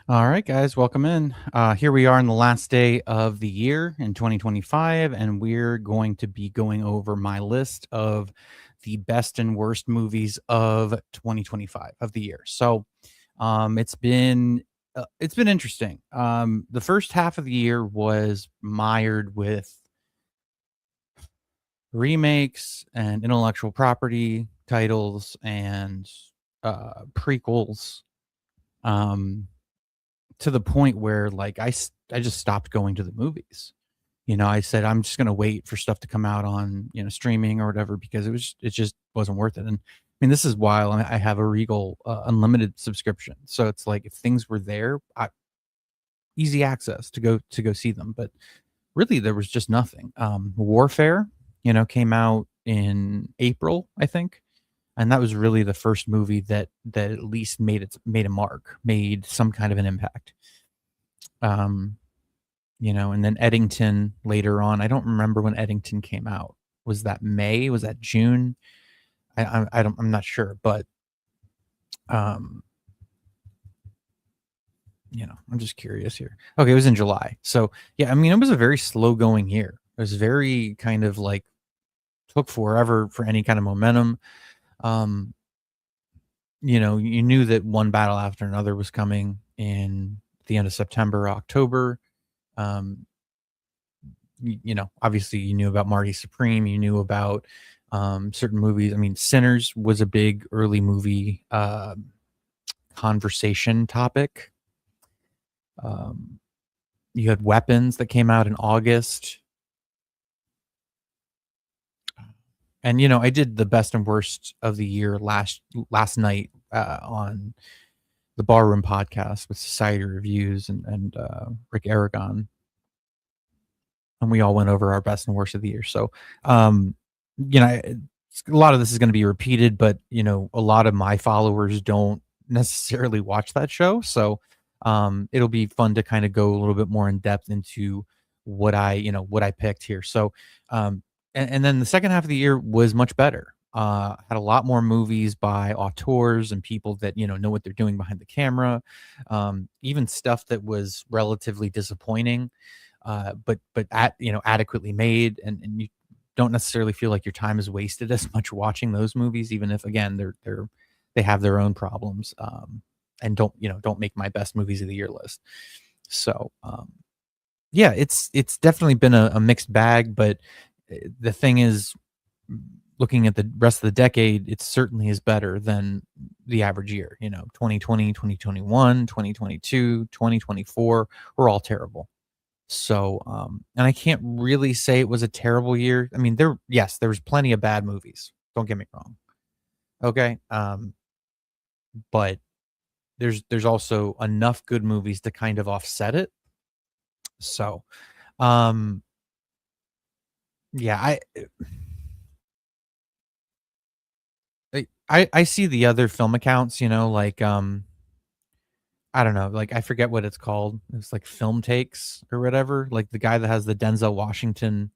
All right, guys, welcome in. Here we are on the last day of the year in 2025, and we're going to be going over my list of the best and worst movies of 2025 of the year. So it's been interesting. The first half of the year was mired with remakes and intellectual property titles and prequels. Um, to the point where like I just stopped going to the movies. I said I'm just going to wait for stuff to come out on, streaming or whatever because it just wasn't worth it. And I mean, this is while I have a Regal unlimited subscription. So it's like if things were there, easy access to go see them, but really there was just nothing. Warfare, came out in April, I think. And that was really the first movie that at least made a mark, made some kind of an impact. Um, and then Eddington later on. I don't remember when Eddington came out. Was that May? Was that June? I'm not sure, but um, I'm just curious here. Okay, it was in July. So yeah, I mean, it was a very slow going year. It was very kind of like took forever for any kind of momentum. Um, you knew that one battle after another was coming in the end of September, October. Um, obviously you knew about Marty Supreme, you knew about certain movies. I mean, Sinners was a big early movie conversation topic. Um, you had Weapons that came out in August. And I did the best and worst of the year last night on the Barroom podcast with Society Reviews and Rick Aragon, and we all went over our best and worst of the year. So, a lot of this is going to be repeated, but a lot of my followers don't necessarily watch that show, so it'll be fun to kind of go a little bit more in depth into what I picked here. So, and then the second half of the year was much better. Had a lot more movies by auteurs and people that know what they're doing behind the camera. Even stuff that was relatively disappointing but adequately made, and you don't necessarily feel like your time is wasted as much watching those movies, even if again they have their own problems, and don't make my best movies of the year list. So yeah, it's definitely been a mixed bag, but the thing is, looking at the rest of the decade, it certainly is better than the average year. 2020, 2021, 2022, 2024 were all terrible. So, and I can't really say it was a terrible year. I mean, there was plenty of bad movies. Don't get me wrong. Okay. But there's also enough good movies to kind of offset it. So, um, yeah, I see the other film accounts, like, I don't know, like I forget what it's called. It's like Film Takes or whatever. Like the guy that has the Denzel Washington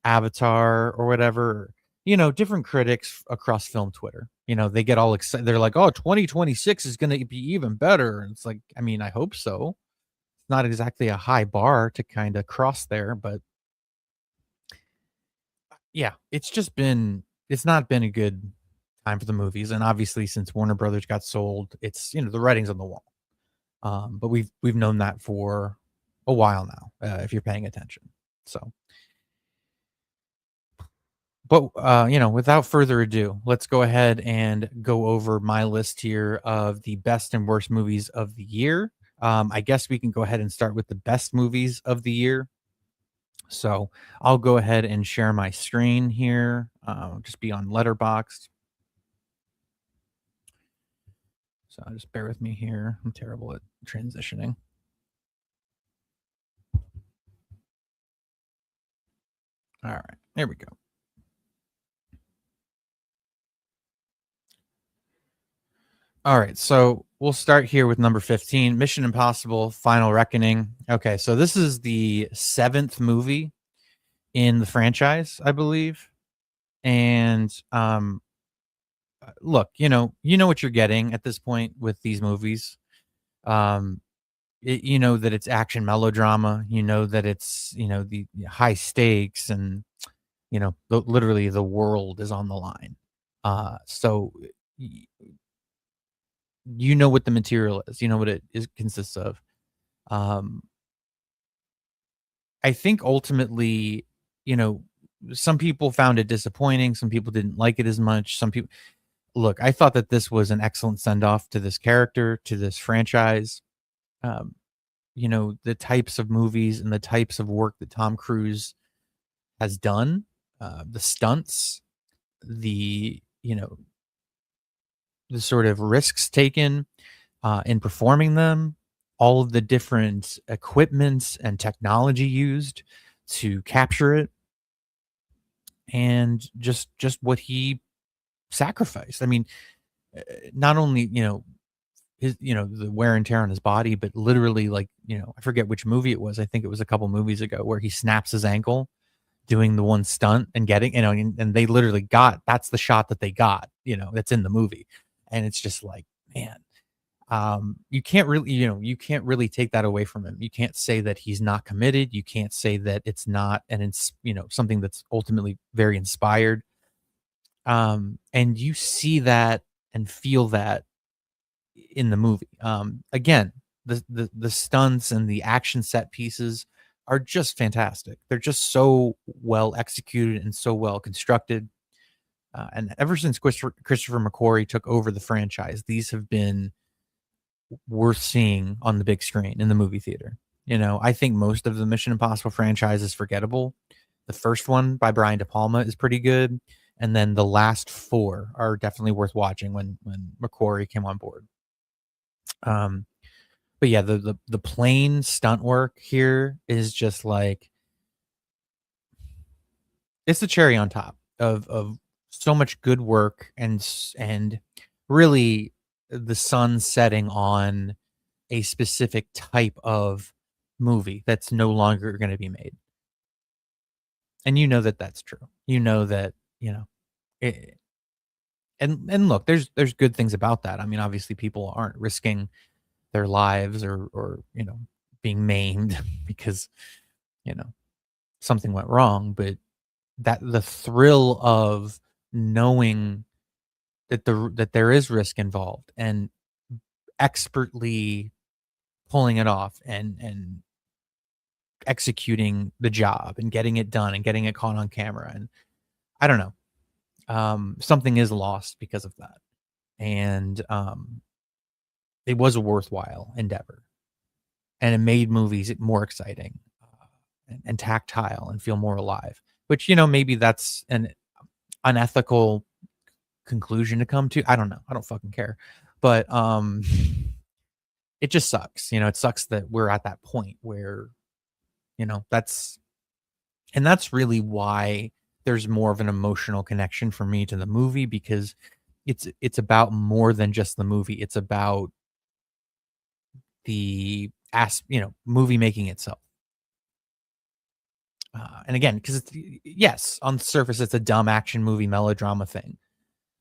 Avatar or whatever, different critics across film Twitter. They get all excited. They're like, "Oh, 2026 is going to be even better." And it's like, I mean, I hope so. It's not exactly a high bar to kind of cross there, but yeah, it's not been a good time for the movies. And obviously since Warner Brothers got sold, it's, the writing's on the wall. But we've known that for a while now, if you're paying attention. So, but without further ado, let's go ahead and go over my list here of the best and worst movies of the year. I guess we can go ahead and start with the best movies of the year. So I'll go ahead and share my screen here. Just be on Letterboxd. So just bear with me here. I'm terrible at transitioning. All right, there we go. All right, so we'll start here with number 15, Mission Impossible: Final Reckoning. Okay, so this is the seventh movie in the franchise, I believe. And look, you know what you're getting at this point with these movies. Um, you know that it's action melodrama. You know that it's, you know, the high stakes, and you know, literally the world is on the line. So y- you know what the material is. You know what it is consists of. Um, I think ultimately, you know, some people found it disappointing. Some people didn't like it as much. Some people look. I thought that this was an excellent send off to this character, to this franchise. Um, you know, the types of movies and the types of work that Tom Cruise has done, the stunts, the, you know, the sort of risks taken in performing them, all of the different equipments and technology used to capture it, and just what he sacrificed. I mean, not only, you know, his, you know, the wear and tear on his body, but literally, like, you know, I forget which movie it was. I think it was a couple movies ago where he snaps his ankle doing the one stunt and getting, you know, and they literally got, that's the shot that they got, you know, that's in the movie. And it's just like, man, you can't really, you know, you can't really take that away from him. You can't say that he's not committed. You can't say that it's not you know, something that's ultimately very inspired. And you see that and feel that in the movie. Again, the stunts and the action set pieces are just fantastic. They're just so well executed and so well constructed. And ever since Christopher McQuarrie took over the franchise, these have been worth seeing on the big screen in the movie theater. You know, I think most of the Mission Impossible franchise is forgettable. The first one by Brian De Palma is pretty good, and then the last four are definitely worth watching when McQuarrie came on board. Um, but yeah, the plane stunt work here is just like, it's the cherry on top of so much good work, and really the sun setting on a specific type of movie that's no longer going to be made. And you know that that's true. You know that, you know, it, and look, there's good things about that. I mean, obviously people aren't risking their lives or, you know, being maimed because, you know, something went wrong, but that the thrill of knowing that there is risk involved, and expertly pulling it off, and executing the job and getting it done and getting it caught on camera, and I don't know, something is lost because of that. And it was a worthwhile endeavor, and it made movies more exciting, and tactile, and feel more alive, which, you know, maybe that's an unethical conclusion to come to. I don't know. I don't fucking care. But it just sucks. You know, it sucks that we're at that point where, you know, that's really why there's more of an emotional connection for me to the movie, because it's about more than just the movie. It's about you know, movie making itself. And again, because it's, yes, on the surface, it's a dumb action movie melodrama thing,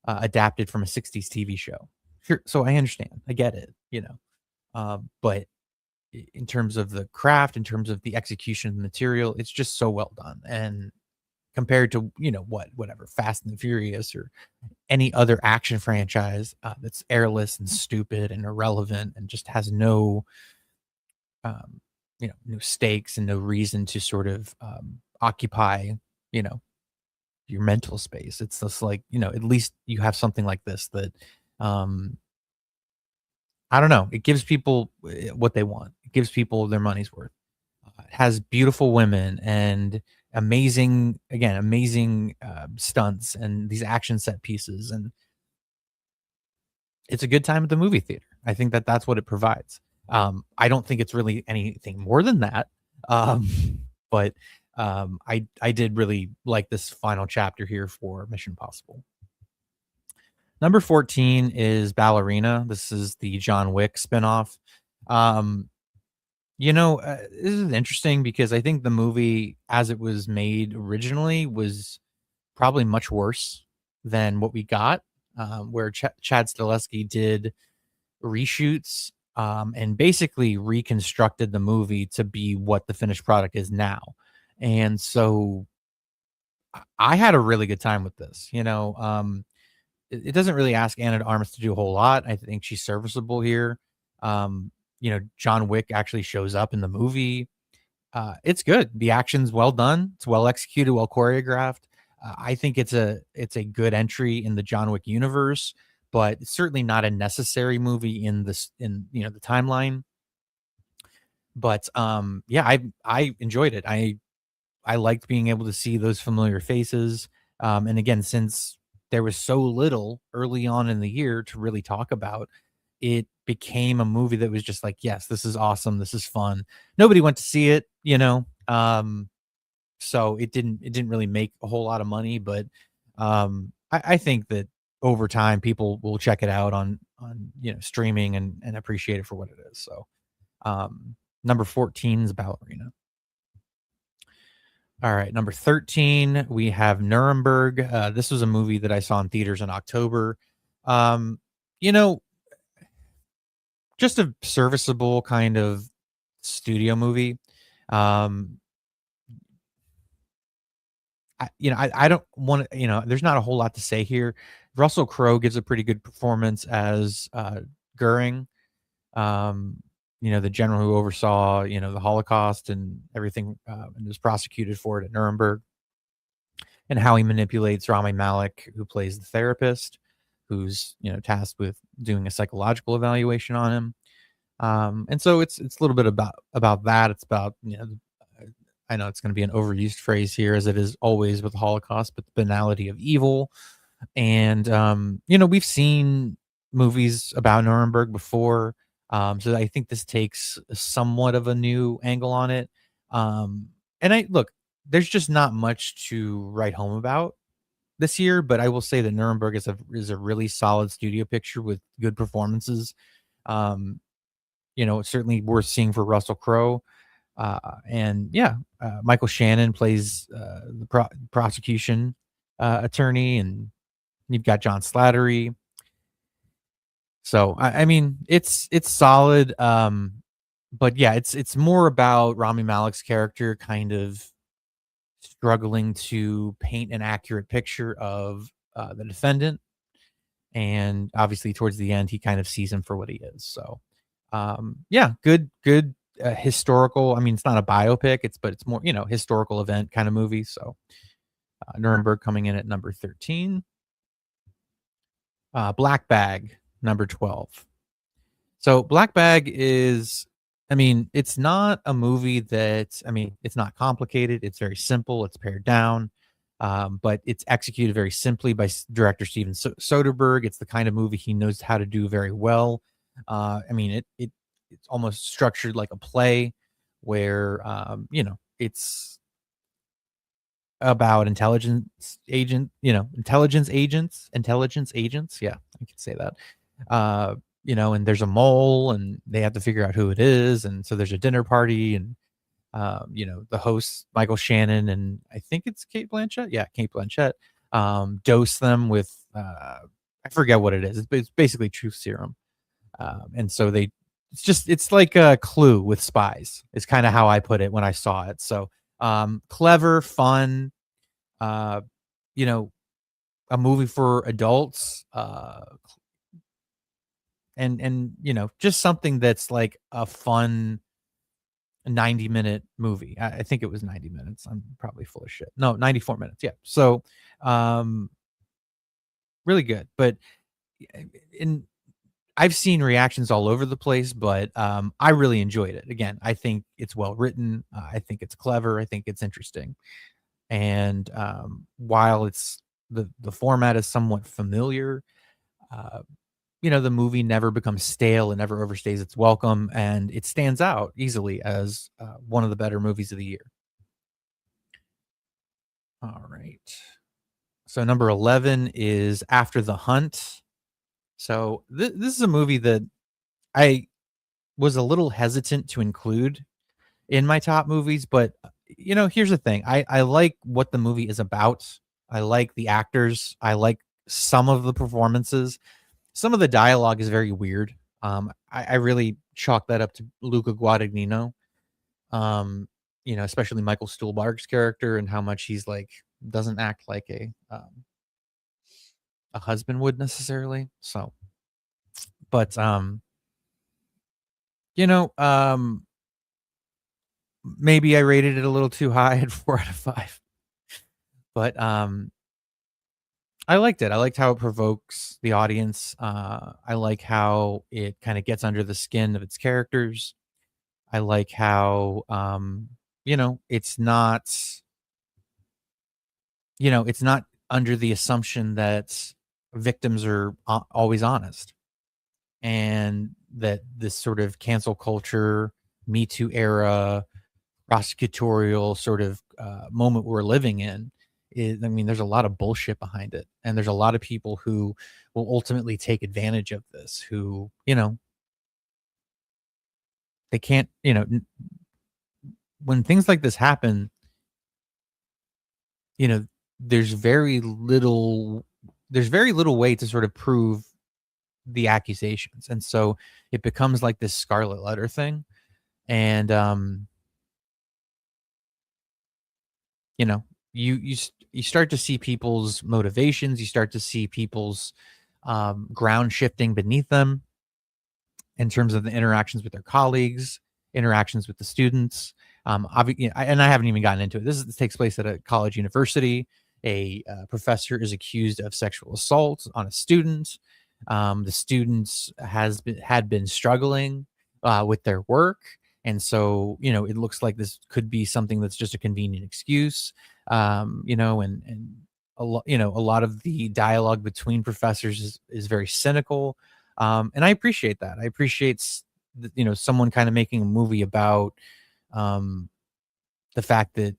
adapted from a 60s TV show. Sure. So I understand. I get it, you know. But in terms of the craft, in terms of the execution of the material, it's just so well done. And compared to, you know, whatever, Fast and the Furious or any other action franchise that's airless and stupid and irrelevant and just has no, um, you know, no stakes and no reason to sort of occupy, you know, your mental space. It's just like, you know, at least you have something like this that, um, I don't know, it gives people what they want. It gives people their money's worth. It has beautiful women and amazing, again, amazing stunts and these action set pieces, and it's a good time at the movie theater. I think that that's what it provides. I don't think it's really anything more than that. Um, but I did really like this final chapter here for Mission Possible. Number 14 is Ballerina. This is the John Wick spinoff. Um, you know, this is interesting because I think the movie, as it was made originally, was probably much worse than what we got. Where Chad Stahelski did reshoots and basically reconstructed the movie to be what the finished product is now. And so I had a really good time with this. It doesn't really ask Anna de Armas to do a whole lot. I think she's serviceable here. John Wick actually shows up in the movie. It's good. The action's well done. It's well executed, well choreographed. I think it's a good entry in the John Wick universe, but it's certainly not a necessary movie in the timeline. But yeah, I enjoyed it. I liked being able to see those familiar faces. And again, since there was so little early on in the year to really talk about, it became a movie that was just like, yes, this is awesome. This is fun. Nobody went to see it, so it didn't really make a whole lot of money, but I think that over time people will check it out on streaming and appreciate it for what it is. So number 14 is Ballerina. All right, number 13, we have Nuremberg. This was a movie that I saw in theaters in October. Um, you know, just a serviceable kind of studio movie. Um, I don't want to, there's not a whole lot to say here. Russell Crowe gives a pretty good performance as Goering, um, the general who oversaw, the Holocaust and everything, and was prosecuted for it at Nuremberg, and how he manipulates Rami Malek, who plays the therapist, who's tasked with doing a psychological evaluation on him. And so it's a little bit about that. It's about I know it's going to be an overused phrase here, as it is always with the Holocaust, but the banality of evil. And we've seen movies about Nuremberg before, so I think this takes somewhat of a new angle on it. And I look, there's just not much to write home about this year, but I will say that Nuremberg is a really solid studio picture with good performances. Um, it's certainly worth seeing for Russell Crowe. And yeah, Michael Shannon plays the prosecution attorney, and you've got John Slattery. So I mean, it's solid. But yeah, it's more about Rami Malek's character kind of struggling to paint an accurate picture of the defendant, and obviously towards the end, he kind of sees him for what he is. So yeah, good historical. I mean, it's not a biopic, but it's more historical event kind of movie. So Nuremberg coming in at number 13. Black Bag, number 12. So Black Bag is, I mean, it's not a movie that, I mean, it's not complicated. It's very simple. It's pared down, but it's executed very simply by director Steven Soderbergh. It's the kind of movie he knows how to do very well. I mean, it's almost structured like a play where, it's about intelligence agents. Yeah, I can say that. And there's a mole, and they have to figure out who it is. And so there's a dinner party, and the host, Michael Shannon, and I think it's Cate Blanchett. Yeah, Cate Blanchett, dose them with, I forget what it is. It's basically truth serum. And so it's like a Clue with spies, is kind of how I put it when I saw it. So clever, fun, a movie for adults, and just something that's like a fun 90-minute movie. I think it was 90 minutes. I'm probably full of shit. No, 94 minutes. Yeah. So really good. But in I've seen reactions all over the place, but I really enjoyed it. Again, I think it's well written. I think it's clever. I think it's interesting. And while it's the format is somewhat familiar, uh, the movie never becomes stale and never overstays its welcome, and it stands out easily as one of the better movies of the year. All right. So number 11 is After the Hunt. So this is a movie that I was a little hesitant to include in my top movies, but here's the thing. I like what the movie is about. I like the actors. I like some of the performances. Some of the dialogue is very weird. I really chalk that up to Luca Guadagnino. Um, especially Michael Stuhlbarg's character and how much he's like doesn't act like a husband would necessarily. So, but you know, um, maybe I rated it a little too high at 4 out of 5, but I liked it. I liked how it provokes the audience. I like how it kind of gets under the skin of its characters. I like how it's not it's not under the assumption that victims are always honest, and that this sort of cancel culture, Me Too era, prosecutorial sort of moment we're living in is, I mean, there's a lot of bullshit behind it. And there's a lot of people who will ultimately take advantage of this, who, they can't, when things like this happen, you know, there's very little, there's very little way to sort of prove the accusations. And so it becomes like this scarlet letter thing. And, you know, you start to see people's motivations, you start to see people's ground shifting beneath them in terms of the interactions with their colleagues, interactions with the students. And I haven't even gotten into it. This takes place at a college university. A professor is accused of sexual assault on a student. The students had been struggling with their work, and so it looks like this could be something that's just a convenient excuse. And a lot of the dialogue between professors is very cynical, and I appreciate that. I appreciate someone kind of making a movie about um, the fact that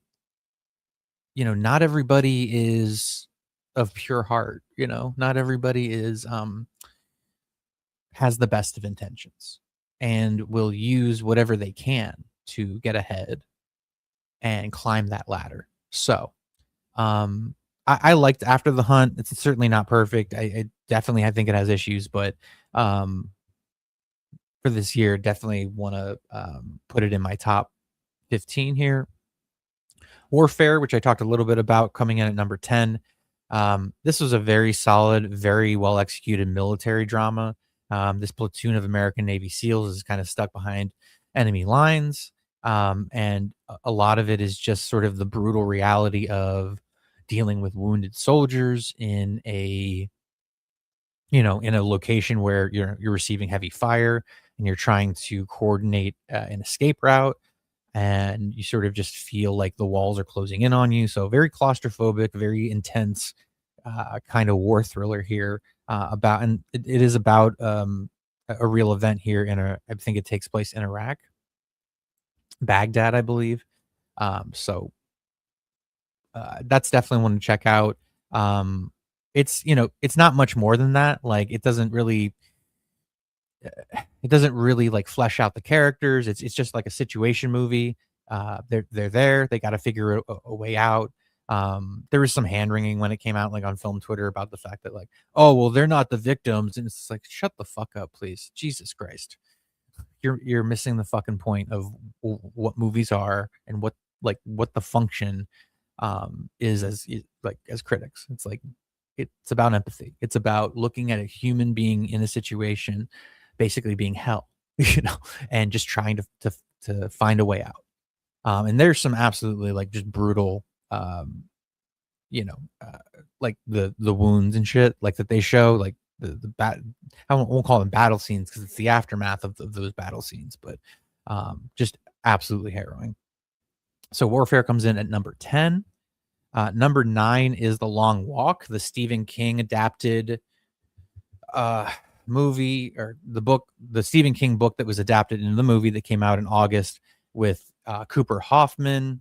not everybody is of pure heart. Not everybody is has the best of intentions and will use whatever they can to get ahead and climb that ladder. So, I liked After the Hunt. It's certainly not perfect. I think it has issues, but um, for this year, definitely want to put it in my top 15 here. Warfare, which I talked a little bit about, coming in at number 10. This was a very solid, very well executed military drama. This platoon of American Navy SEALs is kind of stuck behind enemy lines. And a lot of it is just sort of the brutal reality of dealing with wounded soldiers in a location where you're receiving heavy fire and you're trying to coordinate an escape route, and you sort of just feel like the walls are closing in on you. So very claustrophobic, very intense kind of war thriller here. And it is about a real event here I think it takes place in Iraq, Baghdad, I believe. So that's definitely one to check out. It's not much more than that. Like it doesn't really like flesh out the characters. It's just like a situation movie. They're there. They got to figure a way out. There was some hand wringing when it came out, like on film Twitter, about the fact that like, oh well, they're not the victims, and it's like, shut the fuck up, please, Jesus Christ. You're missing the fucking point of what movies are and what the function is as critics. It's like it's about empathy. It's about looking at a human being in a situation basically being hell, and just trying to find a way out. And there's some absolutely like just brutal you know, like the wounds and shit like that they show, like the bat I won't call them battle scenes because it's the aftermath of those battle scenes, but just absolutely harrowing. So Warfare comes in at number 10. Number 9 is The Long Walk, the Stephen King adapted movie, or the Stephen King book that was adapted into the movie that came out in August, with Cooper Hoffman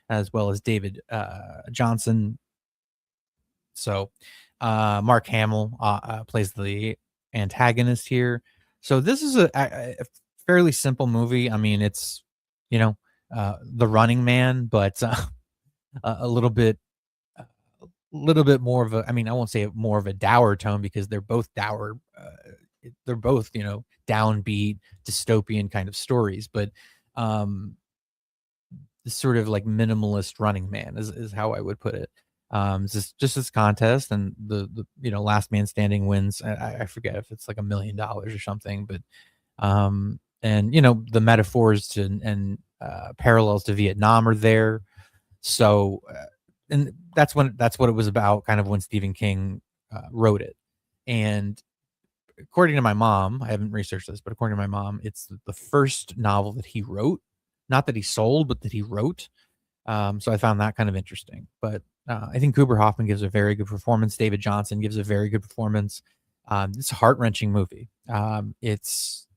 as well as David Johnson. So Mark Hamill plays the antagonist here. So this is a fairly simple movie. I mean, it's The Running Man, but a little bit more of a, I mean, I won't say more of a dour tone because they're both dour they're both, downbeat dystopian kind of stories, but um this sort of like minimalist Running Man is how I would put it. It's just this contest, and the last man standing wins. I forget if it's like $1 million or something, but and the metaphors and parallels to Vietnam are there. So and that's what it was about, kind of when Stephen King wrote it. And according to my mom, I haven't researched this, but according to my mom, it's the first novel that he wrote, not that he sold, but that he wrote. So I found that kind of interesting. But I think Cooper Hoffman gives a very good performance. David Johnson gives a very good performance. It's a heart wrenching movie. It's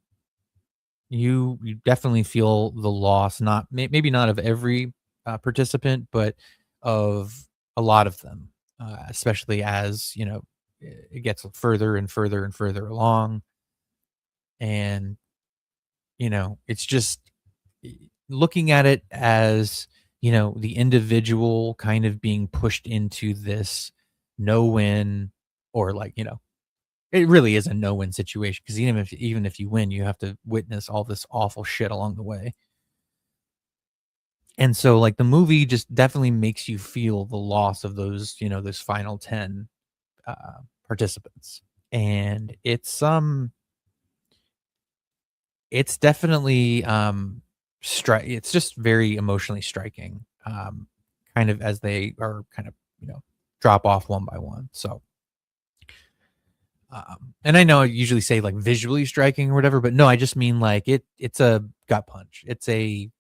you definitely feel the loss, not maybe not of every participant, but of a lot of them, especially as it gets further and further and further along, and it's just looking at it as the individual kind of being pushed into this no win, or like it really is a no win situation, because even if you win, you have to witness all this awful shit along the way. And so like the movie just definitely makes you feel the loss of those final 10 participants. And it's definitely it's just very emotionally striking, kind of as they are kind of drop off one by one. So and I know I usually say like visually striking or whatever, but no, I just mean like it's a gut punch. It's a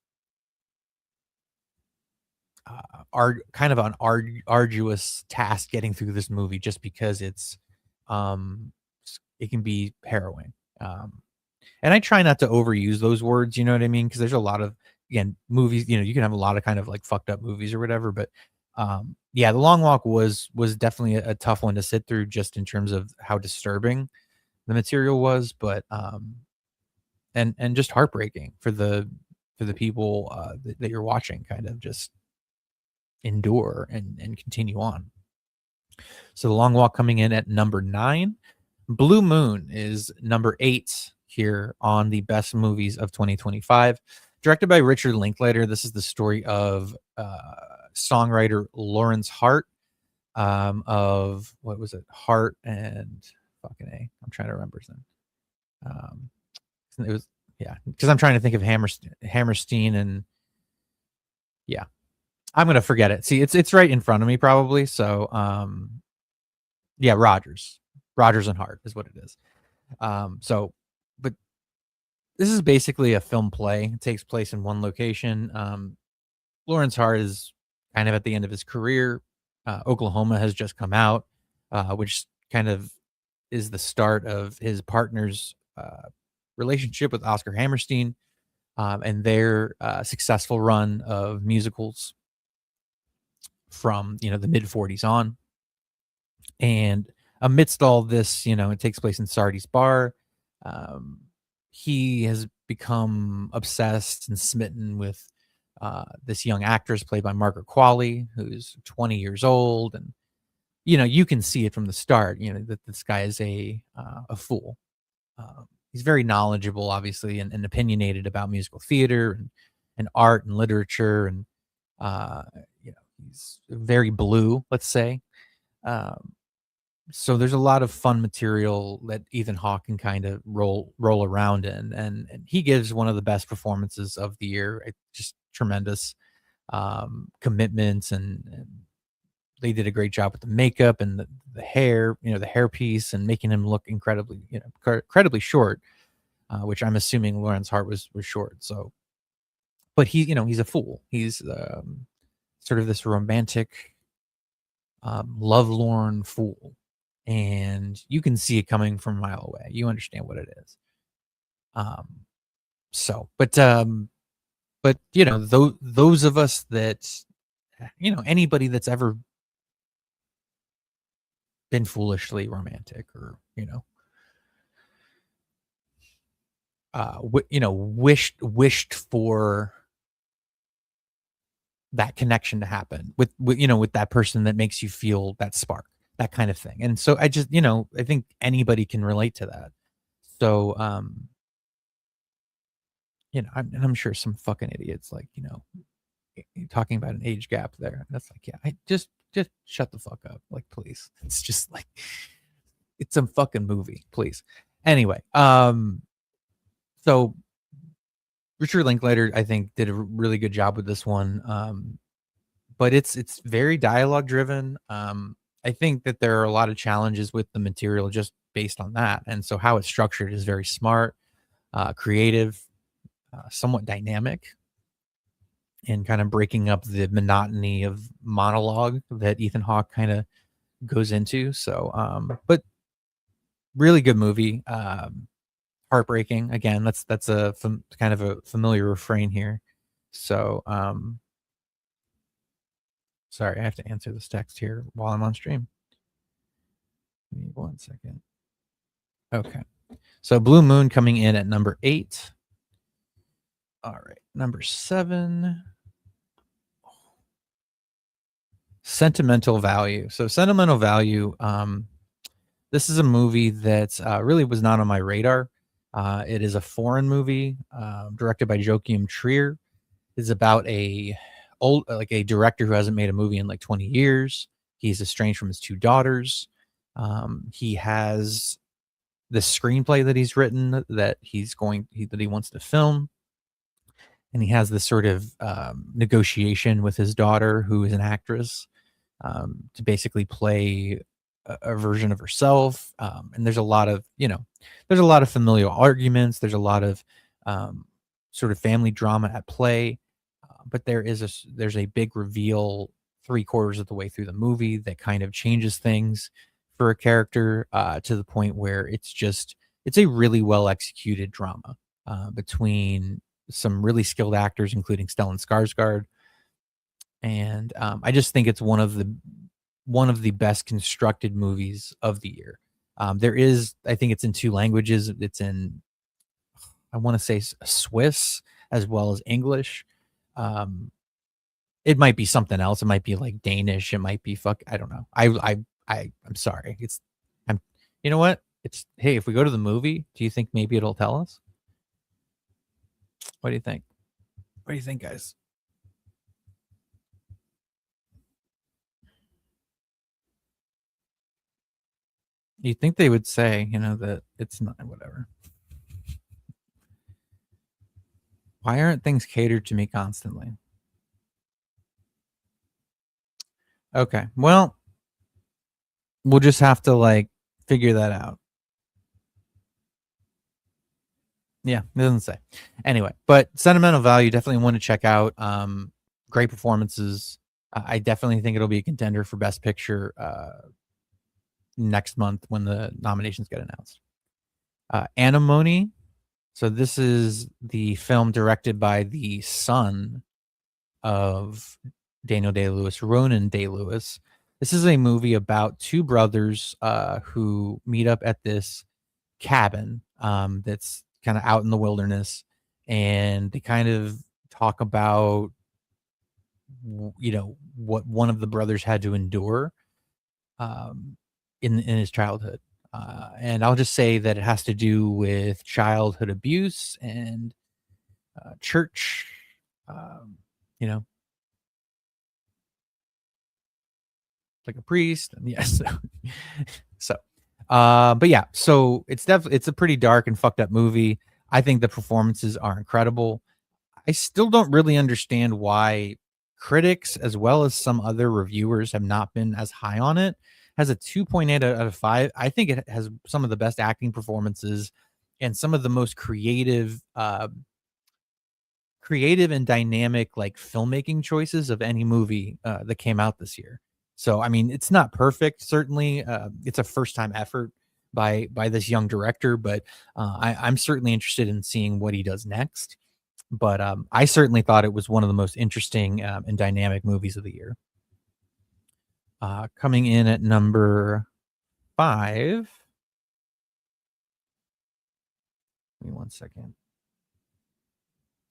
kind of an arduous task getting through this movie, just because um it can be harrowing. And I try not to overuse those words, you know what I mean? Because there's a lot of, again, movies, you can have a lot of kind of like fucked up movies or whatever. But yeah, The Long Walk was definitely a tough one to sit through, just in terms of how disturbing the material was, but and just heartbreaking for the people that you're watching kind of just endure and continue on. So The Long Walk coming in at number 9. Blue Moon is number 8 here on the best movies of 2025. Directed by Richard Linklater. This is the story of songwriter Lawrence Hart, of what was it? Hart and fucking A. I'm trying to remember his name. It was, yeah, because I'm trying to think of Hammerstein, and yeah, I'm gonna forget it. See, it's right in front of me probably. So yeah, Rogers and Hart is what it is. So, but this is basically a film play. It takes place in one location. Lawrence Hart is kind of at the end of his career. Oklahoma has just come out, which kind of is the start of his partner's relationship with Oscar Hammerstein, and their successful run of musicals from the mid 40s on. And amidst all this, it takes place in Sardi's bar. He has become obsessed and smitten with this young actress played by Margaret Qualley, who's 20 years old, and you can see it from the start. That this guy is a fool. He's very knowledgeable, obviously, and opinionated about musical theater and art and literature, and he's very blue, let's say. So there's a lot of fun material that Ethan Hawke can kind of roll around in, and he gives one of the best performances of the year. It's just tremendous commitments, and they did a great job with the makeup and the hair, the hairpiece, and making him look incredibly short, which I'm assuming Lawrence Hart was short. So, but he's a fool. He's sort of this romantic, lovelorn fool, and you can see it coming from a mile away. You understand what it is. So, but those of us that, anybody that's ever been foolishly romantic, or wished for that connection to happen with that person that makes you feel that spark, that kind of thing. And so I just, I think anybody can relate to that. So, I'm sure some fucking idiots like, talking about an age gap there. That's like, yeah, I just shut the fuck up, like, please. It's just like it's some fucking movie, please. Anyway, so Richard Linklater, I think, did a really good job with this one. But it's very dialogue driven. I think that there are a lot of challenges with the material just based on that, and so how it's structured is very smart, creative, somewhat dynamic, and kind of breaking up the monotony of monologue that Ethan Hawke kind of goes into. So, but really good movie. Heartbreaking. Again, that's a kind of a familiar refrain here. So, sorry, I have to answer this text here while I'm on stream. Give me 1 second. Okay. So Blue Moon coming in at number 8. All right. Number 7. Sentimental Value. So Sentimental Value, this is a movie that really was not on my radar. It is a foreign movie directed by Joachim Trier. It's about a director who hasn't made a movie in like 20 years. He's estranged from his 2 daughters. He has this screenplay that he's written that he wants to film, and he has this sort of negotiation with his daughter, who is an actress, to basically play a version of herself. And there's a lot of familial arguments. There's a lot of sort of family drama at play. But there's a big reveal 3/4 of the way through the movie that kind of changes things for a character, to the point where it's a really well executed drama between some really skilled actors, including Stellan Skarsgård. And I just think it's one of the best constructed movies of the year. I think it's in 2 languages. It's in, I want to say, Swiss as well as English. It might be something else. It might be like Danish. It might be I don't know. I'm sorry. You know what? Hey, if we go to the movie, do you think maybe it'll tell us? What do you think? What do you think, guys? You'd think they would say, that it's not, whatever. Why aren't things catered to me constantly? Okay. Well, we'll just have to figure that out. Yeah, it doesn't say. Anyway, but Sentimental Value, definitely want to check out. Great performances. I definitely think it'll be a contender for Best Picture next month when the nominations get announced. Anemone. So this is the film directed by the son of Daniel Day-Lewis, Ronan Day-Lewis. This is a movie about 2 brothers who meet up at this cabin that's kind of out in the wilderness, and they kind of talk about what one of the brothers had to endure in his childhood. And I'll just say that it has to do with childhood abuse and church, like a priest. And yes. But yeah, so it's a pretty dark and fucked up movie. I think the performances are incredible. I still don't really understand why critics as well as some other reviewers have not been as high on it. Has a 2.8 out of 5. I think it has some of the best acting performances and some of the most creative and dynamic filmmaking choices of any movie that came out this year. So I mean, it's not perfect. Certainly, it's a first time effort by this young director, but I'm certainly interested in seeing what he does next. But I certainly thought it was one of the most interesting and dynamic movies of the year. Coming in at number 5. Give me 1 second.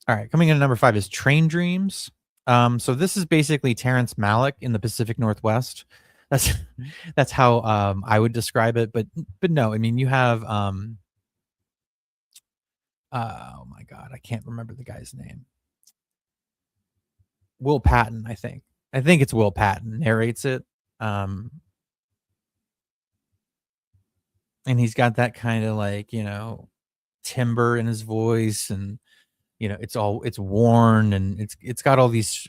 All right, coming in at number 5 is Train Dreams. So this is basically Terrence Malick in the Pacific Northwest. That's how I would describe it. But no, I mean, you have Oh my god, I can't remember the guy's name. Will Patton, I think. I think it's Will Patton narrates it. Um, and he's got that kind of like, timbre in his voice, and it's worn, and it's got all these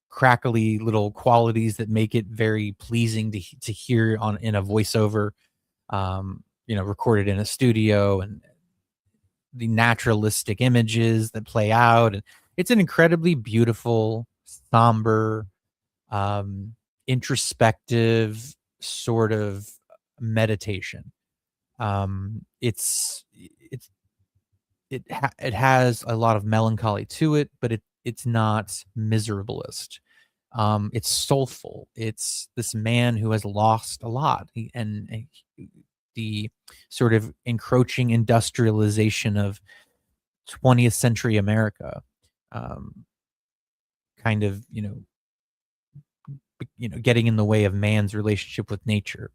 crackly little qualities that make it very pleasing to hear on in a voiceover, recorded in a studio, and the naturalistic images that play out, and it's an incredibly beautiful, somber, um, introspective sort of meditation. It has a lot of melancholy to it, but it's not miserablest. It's soulful. It's this man who has lost a lot, the sort of encroaching industrialization of 20th century America, um, kind of getting in the way of man's relationship with nature.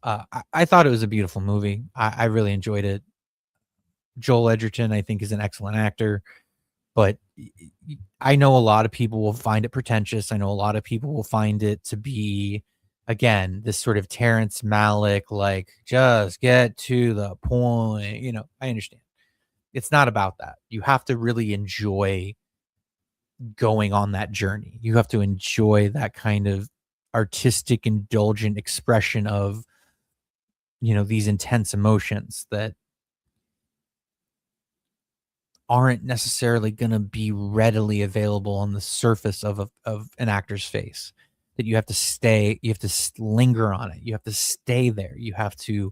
I thought it was a beautiful movie. I really enjoyed it. Joel Edgerton, I think, is an excellent actor, but I know a lot of people will find it pretentious. I know a lot of people will find it to be, again, this sort of Terrence Malick, like, just get to the point. I understand. It's not about that. You have to really enjoy going on that journey. You have to enjoy that kind of artistic, indulgent expression of, these intense emotions that aren't necessarily going to be readily available on the surface of an actor's face. That you have to linger on it. You have to stay there. You have to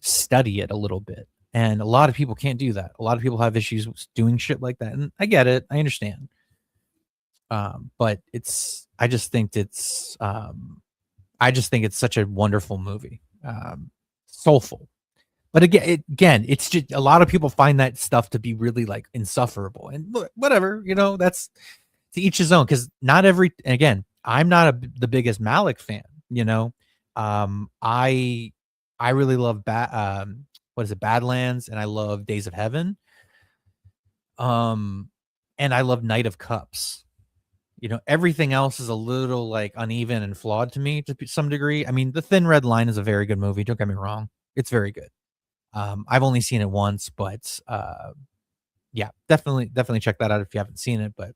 study it a little bit. And a lot of people can't do that. A lot of people have issues with doing shit like that. And I get it. I understand. But I just think it's such a wonderful movie. Soulful. But again, it's just a lot of people find that stuff to be really like insufferable, and whatever, that's to each his own. Because not every, again, I'm not the biggest Malik fan. I really love what is it, Badlands, and I love Days of Heaven, um, and I love Knight of Cups. Everything else is a little like uneven and flawed to me to some degree. I mean, The Thin Red Line is a very good movie. Don't get me wrong; it's very good. I've only seen it once, but yeah, definitely check that out if you haven't seen it. But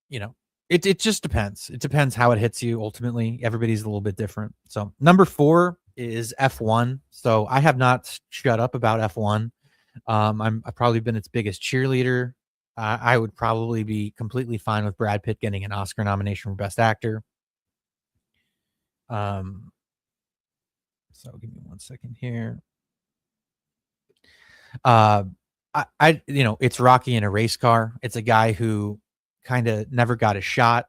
you know, it just depends. It depends how it hits you. Ultimately, everybody's a little bit different. So number 4 is F1. So I have not shut up about F1. I've probably been its biggest cheerleader. I would probably be completely fine with Brad Pitt getting an Oscar nomination for Best Actor. Um, so give me 1 second here. Uh, it's Rocky in a race car. It's a guy who kind of never got a shot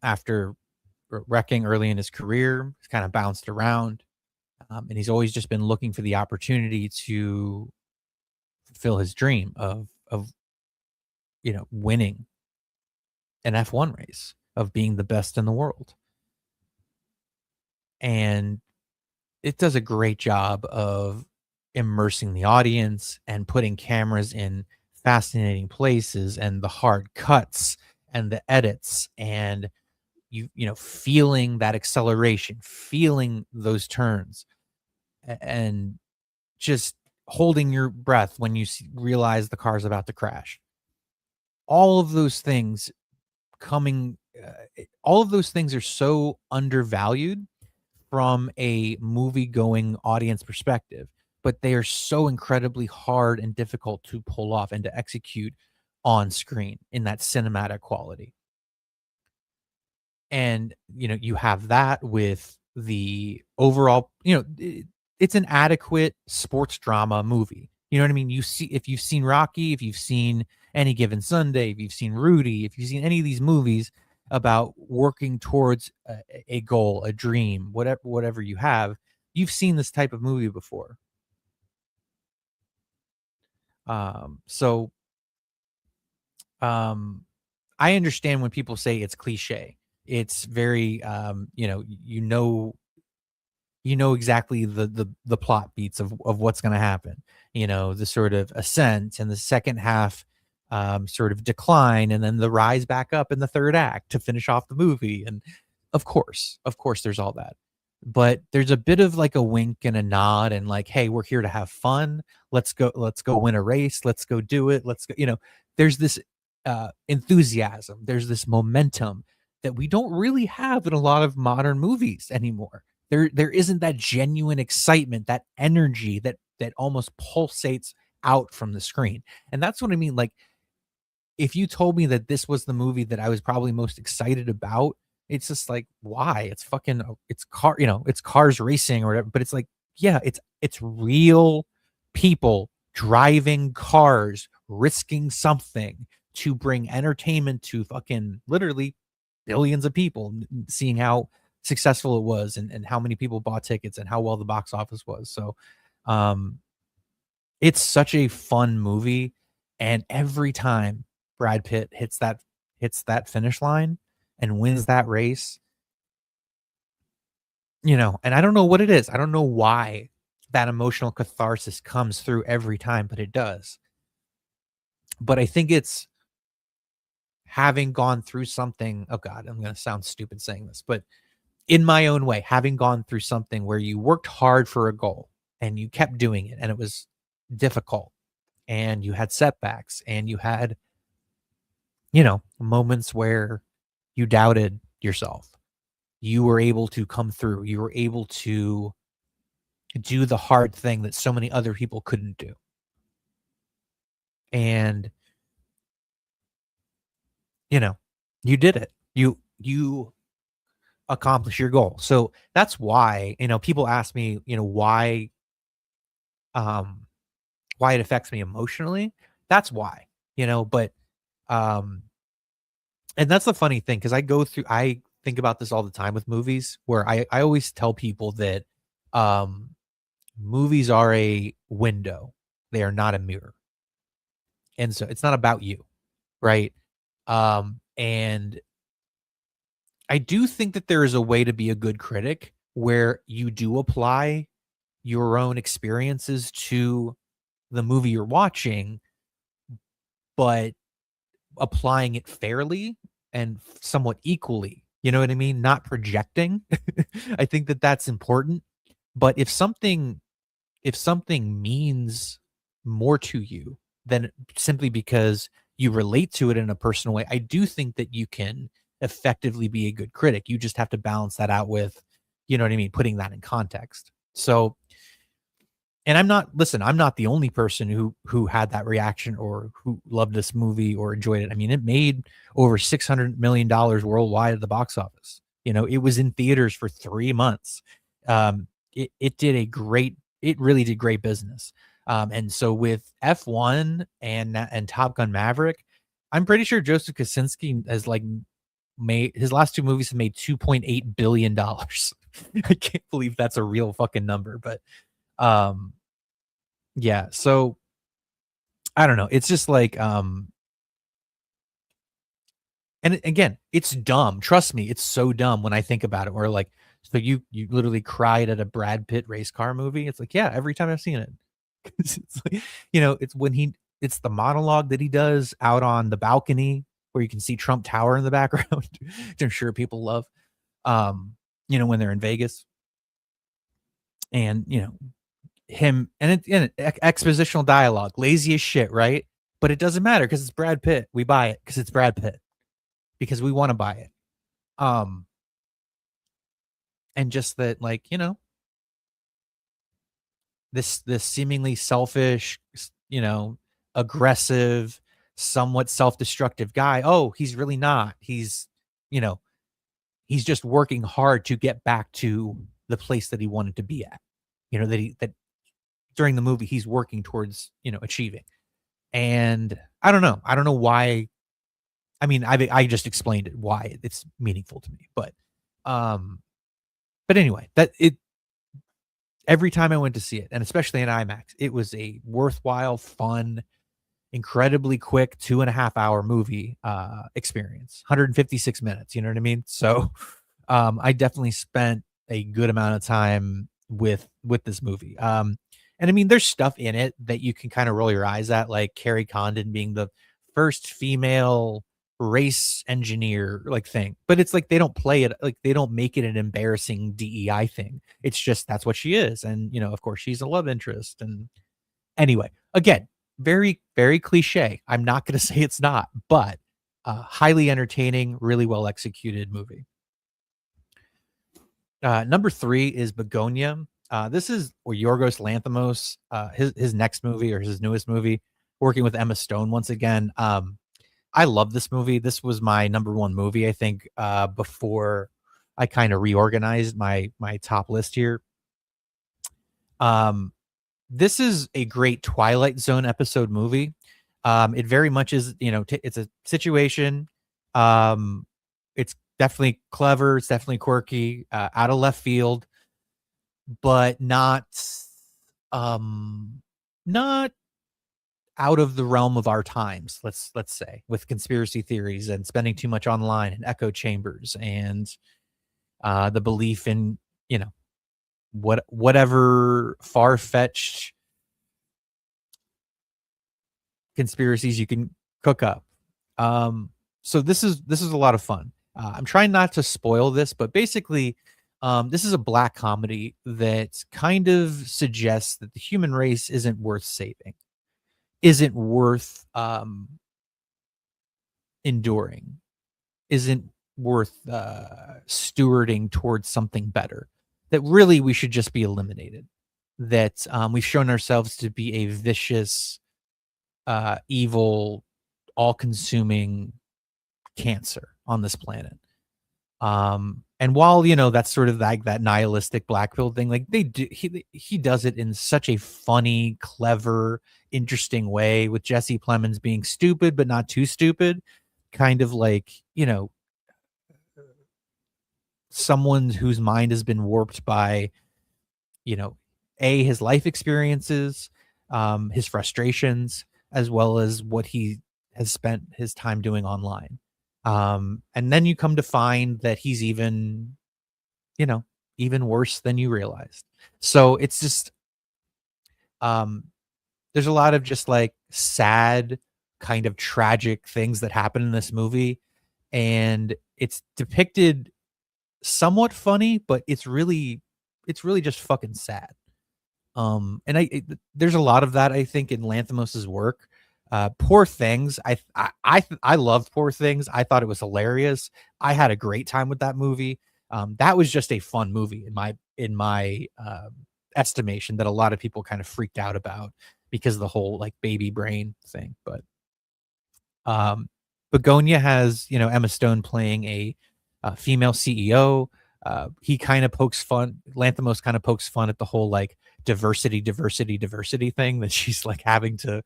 after wrecking early in his career. He's kind of bounced around, and he's always just been looking for the opportunity to fulfill his dream of winning an F1 race, of being the best in the world. And it does a great job of immersing the audience and putting cameras in fascinating places, and the hard cuts and the edits, and feeling that acceleration, feeling those turns, and just holding your breath when you realize the car's about to crash. All of those things all of those things are so undervalued from a movie going audience perspective, but they are so incredibly hard and difficult to pull off and to execute on screen in that cinematic quality. And you have that with the overall, it's an adequate sports drama movie. You know what I mean? You see, if you've seen Rocky, if you've seen Any Given Sunday, if you've seen Rudy, if you've seen any of these movies about working towards a goal, a dream, whatever you have, you've seen this type of movie before. So I understand when people say it's cliche. It's very, you know exactly the plot beats of what's going to happen. You know, the sort of ascent and the second half sort of decline, and then the rise back up in the third act to finish off the movie. And of course, there's all that. But there's a bit of like a wink and a nod, and like, hey, we're here to have fun. Let's go win a race. Let's go do it. Let's go. You know, there's this enthusiasm. There's this momentum that we don't really have in a lot of modern movies anymore. There isn't that genuine excitement, that energy that almost pulsates out from the screen. And that's what I mean. Like, if you told me that this was the movie that I was probably most excited about, it's just like, why? It's fucking it's car, you know, it's cars racing or whatever. But it's like, yeah, it's real people driving cars, risking something to bring entertainment to fucking literally billions of people, seeing how successful it was, and how many people bought tickets and how well the box office was. So um it's such a fun movie, and every time Brad Pitt hits that finish line and wins that race, you know, and I don't know what it is. I don't know why that emotional catharsis comes through every time, but it does. But I think it's having gone through something. Oh God, I'm going to sound stupid saying this, but in my own way, having gone through something where you worked hard for a goal and you kept doing it and it was difficult and you had setbacks and you had, you know, moments where you doubted yourself. You were able to come through. You were able to do the hard thing that so many other people couldn't do. And, you know, you did it. You accomplish your goal. So that's why, you know, people ask me, you know, um why it affects me emotionally. That's why, you know, but um and that's the funny thing, because I think about this all the time with movies, where I always tell people that um movies are a window. They are not a mirror. And so it's not about you, right? And I do think that there is a way to be a good critic where you do apply your own experiences to the movie you're watching, but applying it fairly and somewhat equally. You know what I mean? Not projecting. I think that that's important. But if something means more to you than simply because you relate to it in a personal way, I do think that you can effectively be a good critic. You just have to balance that out with, you know what I mean, putting that in context. So, and I'm not the only person who had that reaction or who loved this movie or enjoyed it. I mean, it made over $600 million worldwide at the box office. You know, it was in theaters for 3 months. It did a great, it really did great business. And so with F1 and Top Gun Maverick, I'm pretty sure Joseph Kosinski has like made his last two movies have made $2.8 billion. I can't believe that's a real fucking number, but um yeah, so I don't know. It's just like and again, it's dumb. Trust me, it's so dumb when I think about it. Where like, so you literally cried at a Brad Pitt race car movie. It's like, yeah, every time I've seen it. 'Cause it's like, you know, it's the monologue that he does out on the balcony where you can see Trump Tower in the background, which I'm sure people love. You know, when they're in Vegas, and you know, him and expositional dialogue, lazy as shit, right? But it doesn't matter because it's Brad Pitt. We buy it because it's Brad Pitt, because we want to buy it. Um, and just that, like, you know, this seemingly selfish, you know, aggressive, somewhat self-destructive guy. Oh, he's really not. He's, you know, he's just working hard to get back to the place that he wanted to be at. You know, that during the movie he's working towards, you know, achieving. And I don't know. I don't know why. I mean, I just explained it why it's meaningful to me, um, but anyway, that it every time I went to see it, and especially in IMAX, it was a worthwhile, fun, incredibly quick 2.5 hour movie experience. 156 minutes. You know what I mean? So, I definitely spent a good amount of time with this movie. And I mean, there's stuff in it that you can kind of roll your eyes at, like Carrie Condon being the first female race engineer like thing. But it's like they don't play it like they don't make it an embarrassing DEI thing. It's just that's what she is. And of course she's a love interest. And anyway, again, very, very cliche. I'm not gonna say it's not, but highly entertaining, really well executed movie. Number 3 is Begonia. This is Yorgos Lanthimos, his next movie or his newest movie, working with Emma Stone once again. I love this movie. This was my number 1 movie, I think, before I kind of reorganized my top list here. This is a great Twilight Zone episode movie. It very much is, it's a situation. It's definitely clever. It's definitely quirky, out of left field, but not out of the realm of our times. Let's say, with conspiracy theories and spending too much online and echo chambers and the belief in whatever far-fetched conspiracies you can cook up. So this is a lot of fun. I'm trying not to spoil this, but basically, this is a black comedy that kind of suggests that the human race isn't worth saving, isn't worth enduring, isn't worth stewarding towards something better. That really we should just be eliminated. That we've shown ourselves to be a vicious, evil, all-consuming cancer on this planet. And while that's sort of like that nihilistic black pill thing, like he does it in such a funny, clever, interesting way, with Jesse Plemons being stupid but not too stupid, kind of like someone whose mind has been warped by his life experiences, his frustrations, as well as what he has spent his time doing online. And then you come to find that he's even worse than you realized. So it's just, there's a lot of just like sad, kind of tragic things that happen in this movie. And it's depicted somewhat funny, but it's really just fucking sad. And there's a lot of that, I think, in Lanthimos's work. Poor Things. I love Poor Things. I thought it was hilarious. I had a great time with that movie. That was just a fun movie in my estimation, that a lot of people kind of freaked out about because of the whole like baby brain thing. But Begonia has Emma Stone playing a female CEO. He kind of pokes fun. Lanthimos kind of pokes fun at the whole like diversity thing that she's having to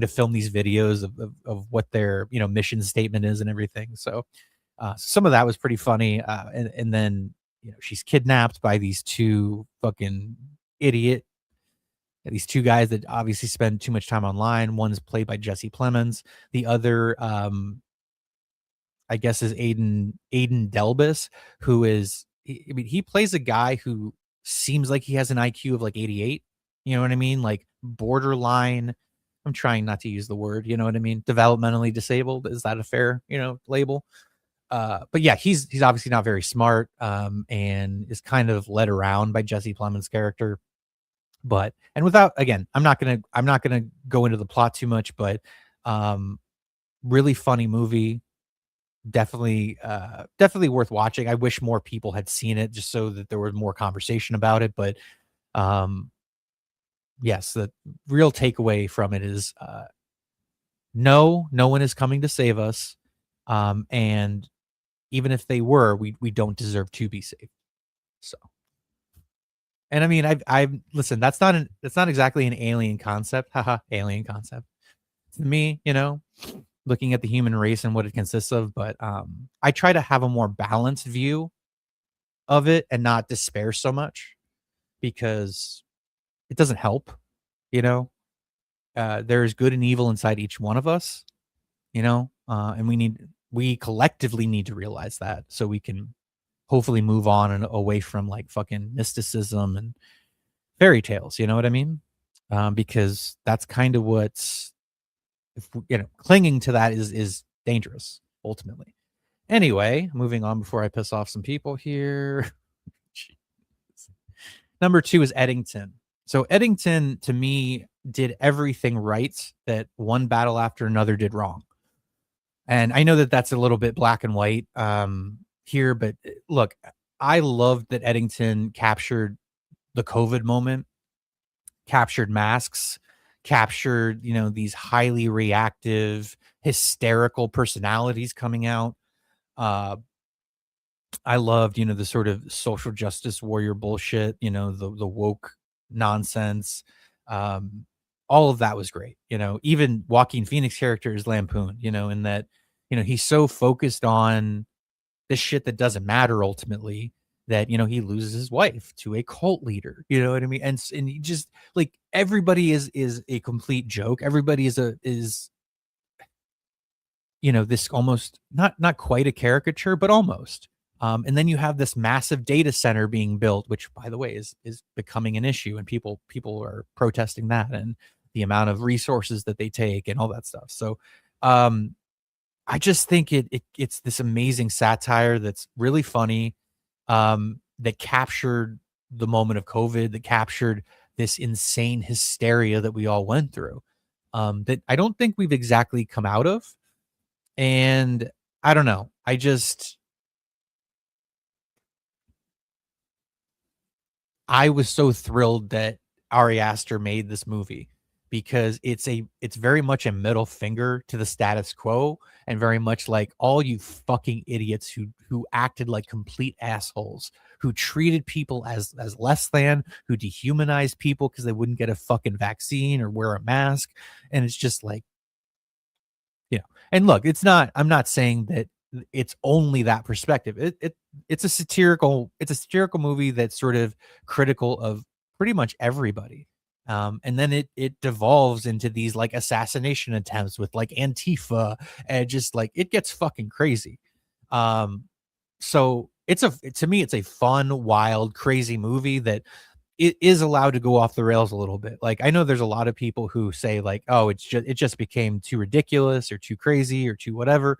film these videos of what their mission statement is and everything. So some of that was pretty funny. And then she's kidnapped by these two fucking these two guys that obviously spend too much time online. One's played by Jesse Plemons. The other, I guess, is Aiden Delbus, who is, he plays a guy who seems like he has an IQ of like 88. You know what I mean? Like borderline. I'm trying not to use the word, you know what I mean? Developmentally disabled. Is that a fair, label? But yeah, he's obviously not very smart, and is kind of led around by Jesse Plemons' character. But, and without, again, I'm not gonna go into the plot too much, but really funny movie. Definitely worth watching. I wish more people had seen it just so that there was more conversation about it. But yes, the real takeaway from it is no one is coming to save us. And even if they were, we don't deserve to be saved. So, and I mean, I've listen, that's not exactly an alien concept. Haha, alien concept. To me, looking at the human race and what it consists of, but I try to have a more balanced view of it and not despair so much, because it doesn't help. There's good and evil inside each one of us, and we collectively need to realize that, so we can hopefully move on and away from like fucking mysticism and fairy tales. You know what I mean? Because that's kind of what's, if clinging to that is dangerous ultimately. Anyway, moving on before I piss off some people here. Number 2 is Eddington. So Eddington, to me, did everything right that one battle after another did wrong. And I know that that's a little bit black and white here, but look, I loved that Eddington captured the COVID moment, captured masks, captured, these highly reactive, hysterical personalities coming out. I loved, the sort of social justice warrior bullshit, the woke nonsense. Um, all of that was great. Even Joaquin Phoenix character is lampoon, in that, he's so focused on this shit that doesn't matter ultimately that, he loses his wife to a cult leader. You know what I mean? And he just like everybody is a complete joke. Everybody is this almost not quite a caricature, but almost. And then you have this massive data center being built, which, by the way, is becoming an issue, and people are protesting that and the amount of resources that they take and all that stuff. So, I just think it's this amazing satire that's really funny, that captured the moment of COVID, that captured this insane hysteria that we all went through, that I don't think we've exactly come out of. And I don't know. I was so thrilled that Ari Aster made this movie because it's very much a middle finger to the status quo, and very much like all you fucking idiots who acted like complete assholes, who treated people as less than, who dehumanized people because they wouldn't get a fucking vaccine or wear a mask. And it's just like, and look, I'm not saying that it's only that perspective. It's a satirical movie that's sort of critical of pretty much everybody. And then it devolves into these like assassination attempts with like Antifa, and just like it gets fucking crazy. So to me, it's a fun, wild, crazy movie that it is allowed to go off the rails a little bit. Like, I know there's a lot of people who say like, "Oh, it just became too ridiculous or too crazy or too whatever."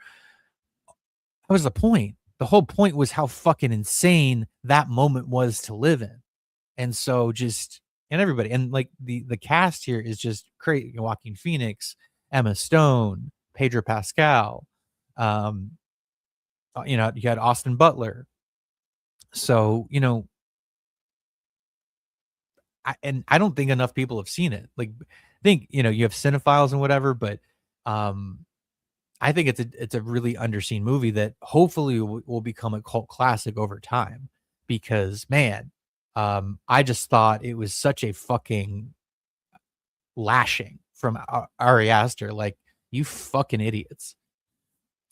That was the point. The whole point was how fucking insane that moment was to live in. And so just and everybody and like the cast here is just crazy. Joaquin Phoenix, Emma Stone, Pedro Pascal, um, you had Austin Butler. So, I don't think enough people have seen it. Like, I think, you have cinephiles and whatever, but um I think it's a really underseen movie that hopefully will become a cult classic over time, because man, I just thought it was such a fucking lashing from Ari Aster, like, you fucking idiots.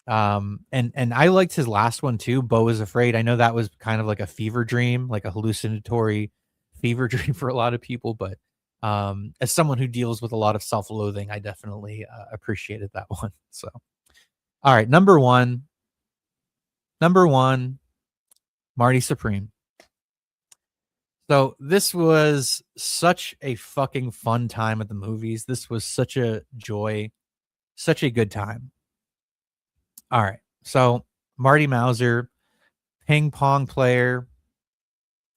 And I liked his last one too, Beau is Afraid. I know that was kind of like a fever dream, like a hallucinatory fever dream for a lot of people, but as someone who deals with a lot of self-loathing, I definitely appreciated that one. So, all right, number one, Marty Supreme. So this was such a fucking fun time at the movies. This was such a joy, such a good time. All right. So Marty Mauser, ping pong player.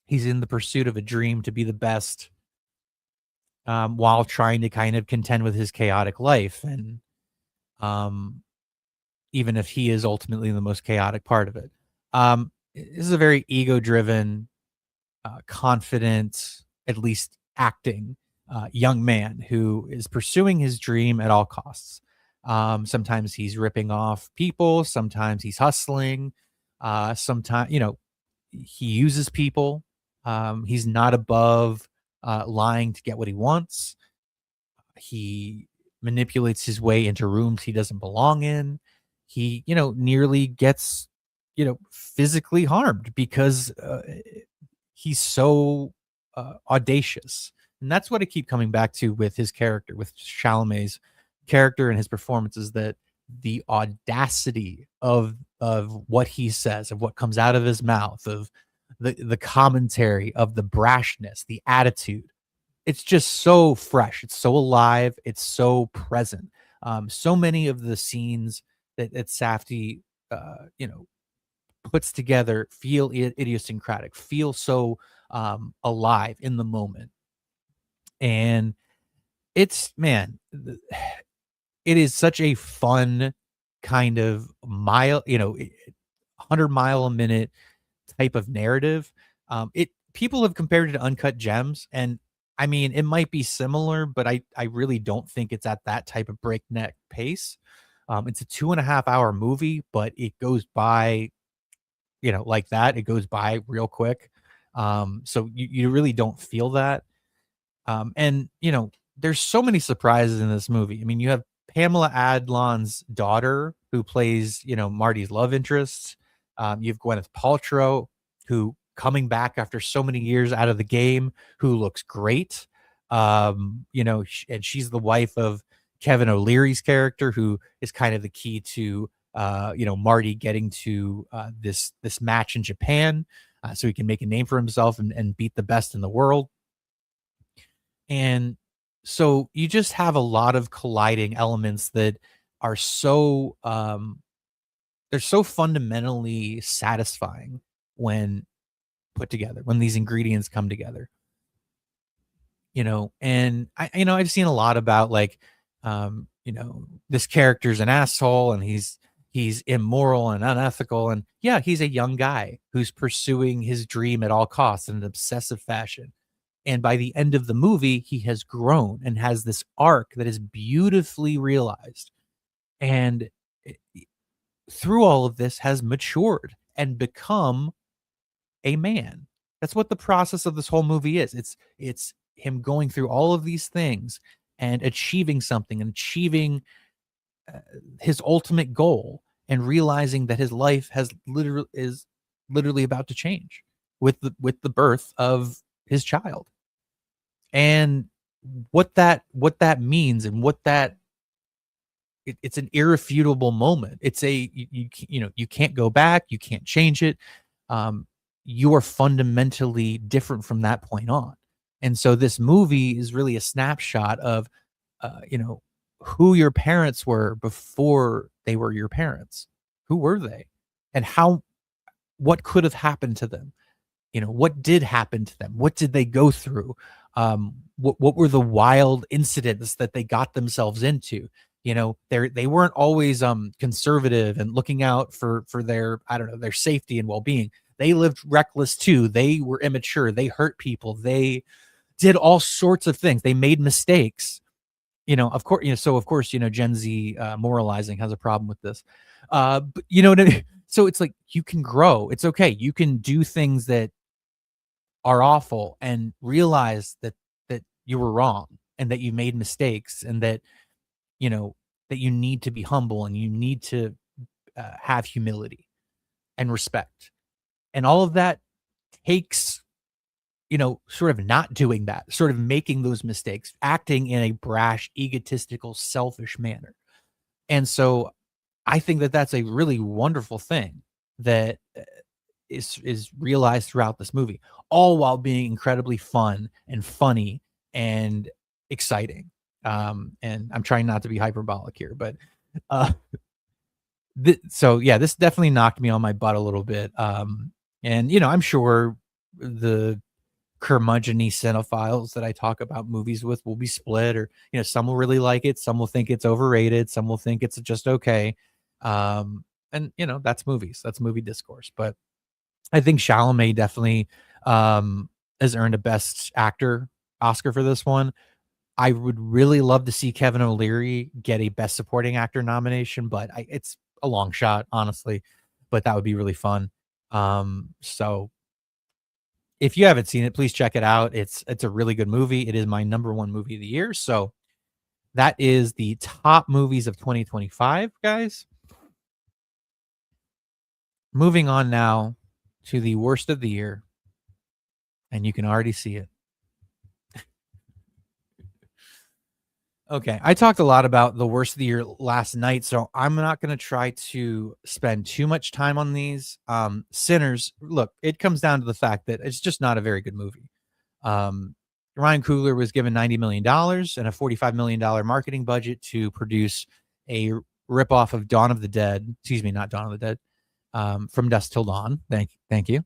He's in the pursuit of a dream to be the best, while trying to kind of contend with his chaotic life. And even if he is ultimately the most chaotic part of it. This is a very ego-driven, confident, at least acting, young man who is pursuing his dream at all costs. Sometimes he's ripping off people. Sometimes he's hustling. Sometimes, he uses people. He's not above lying to get what he wants. He manipulates his way into rooms he doesn't belong in. He, nearly gets, physically harmed because he's so audacious. And that's what I keep coming back to with his character, with Chalamet's character and his performances, that the audacity of what he says, of what comes out of his mouth, of the commentary, of the brashness, the attitude. It's just so fresh. It's so alive. It's so present. So many of the scenes that Safdie, puts together feel idiosyncratic, feel so alive in the moment. And it's man, it is such a fun kind of 100 mile a minute type of narrative. It People have compared it to Uncut Gems, and I mean, it might be similar, but I really don't think it's at that type of breakneck pace. It's a 2.5 hour movie, but it goes by, like that. It goes by real quick. So you really don't feel that. And there's so many surprises in this movie. I mean, you have Pamela Adlon's daughter who plays, Marty's love interest. You have Gwyneth Paltrow, who coming back after so many years out of the game, who looks great. And she's the wife of Kevin O'Leary's character, who is kind of the key to Marty getting to this match in Japan, so he can make a name for himself and beat the best in the world. And so you just have a lot of colliding elements that are they're so fundamentally satisfying when put together, when these ingredients come together. And I've seen a lot about like, this character's an asshole and he's immoral and unethical. And yeah, he's a young guy who's pursuing his dream at all costs in an obsessive fashion. And by the end of the movie, he has grown and has this arc that is beautifully realized. And through all of this has matured and become a man. That's what the process of this whole movie is. It's him going through all of these things and achieving something and achieving his ultimate goal and realizing that his life is literally about to change with the birth of his child. And what that means and it's an irrefutable moment. It's you can't go back, you can't change it. You are fundamentally different from that point on. And so this movie is really a snapshot of who your parents were before they were your parents. Who were they? And what could have happened to them? What did happen to them? What did they go through? What were the wild incidents that they got themselves into? They weren't always conservative and looking out for their, I don't know, their safety and well-being. They lived reckless too. They were immature. They hurt people. They did all sorts of things. They made mistakes. Of course, so of course, Gen Z moralizing has a problem with this. But you know what I mean? So it's like you can grow. It's okay. You can do things that are awful and realize that you were wrong and that you made mistakes and that that you need to be humble and you need to have humility and respect. And all of that takes, sort of not doing that, sort of making those mistakes, acting in a brash, egotistical, selfish manner. And so I think that that's a really wonderful thing that is realized throughout this movie, all while being incredibly fun and funny and exciting. And I'm trying not to be hyperbolic here, but uh, so yeah, this definitely knocked me on my butt a little bit. And I'm sure the curmudgeon-y cinephiles that I talk about movies with will be split, or some will really like it, some will think it's overrated, some will think it's just okay. And that's movies, that's movie discourse. But I think Chalamet definitely has earned a Best Actor Oscar for this one. I would really love to see Kevin O'Leary get a Best Supporting Actor nomination, but it's a long shot, honestly. But that would be really fun. So if you haven't seen it, please check it out. It's a really good movie. It is my number one movie of the year. So that is the top movies of 2025, guys. Moving on now to the worst of the year. And you can already see it. Okay, I talked a lot about the worst of the year last night, so I'm not gonna try to spend too much time on these. Sinners, look, it comes down to the fact that it's just not a very good movie. Um, Ryan Coogler was given $90 million and a $45 million marketing budget to produce a ripoff of Dawn of the Dead. Excuse me, not Dawn of the Dead. From Dusk Till Dawn. Thank you.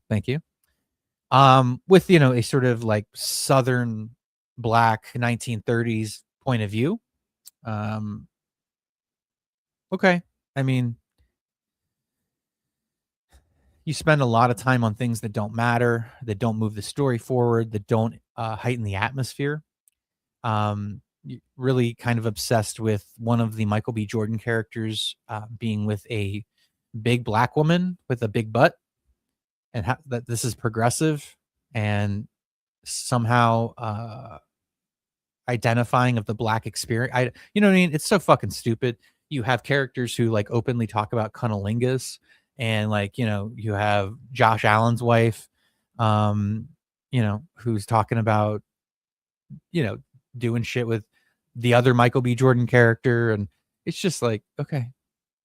With a sort of like Southern Black 1930s point of view. Um, okay. I mean, you spend a lot of time on things that don't matter, that don't move the story forward, that don't heighten the atmosphere. Really kind of obsessed with one of the Michael B. Jordan characters being with a big black woman with a big butt, and how that this is progressive and somehow identifying of the black experience. You know what I mean? It's so fucking stupid. You have characters who like openly talk about cunnilingus, and like you have Josh Allen's wife, um, who's talking about you know doing shit with the other Michael B. Jordan character, and it's just like, okay,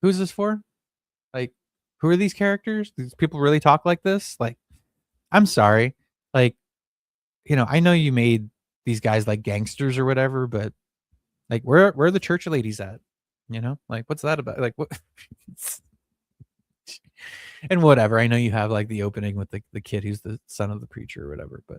who's this for? Like, who are these characters? These people really talk like this? Like, I'm sorry, like I know you made these guys like gangsters or whatever, but like, where are the church ladies at? Like, what's that about? Like, what? And whatever. I know you have like the opening with the kid who's the son of the preacher or whatever, but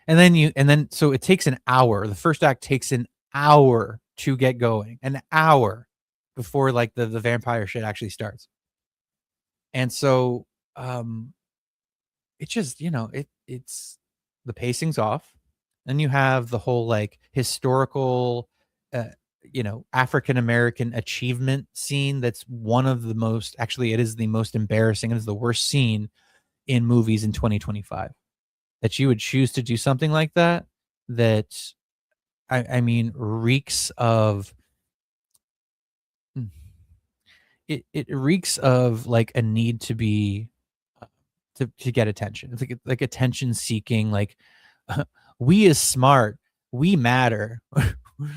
and then so it takes an hour. The first act takes an hour to get going, an hour before like the vampire shit actually starts. And so it just it's the pacing's off. Then you have the whole like historical uh, African American achievement scene that's one of the most, actually it is the most embarrassing, it is the worst scene in movies in 2025, that you would choose to do something like that, that I mean reeks of it reeks of like a need to be to get attention. It's like attention seeking, like we is smart, we matter,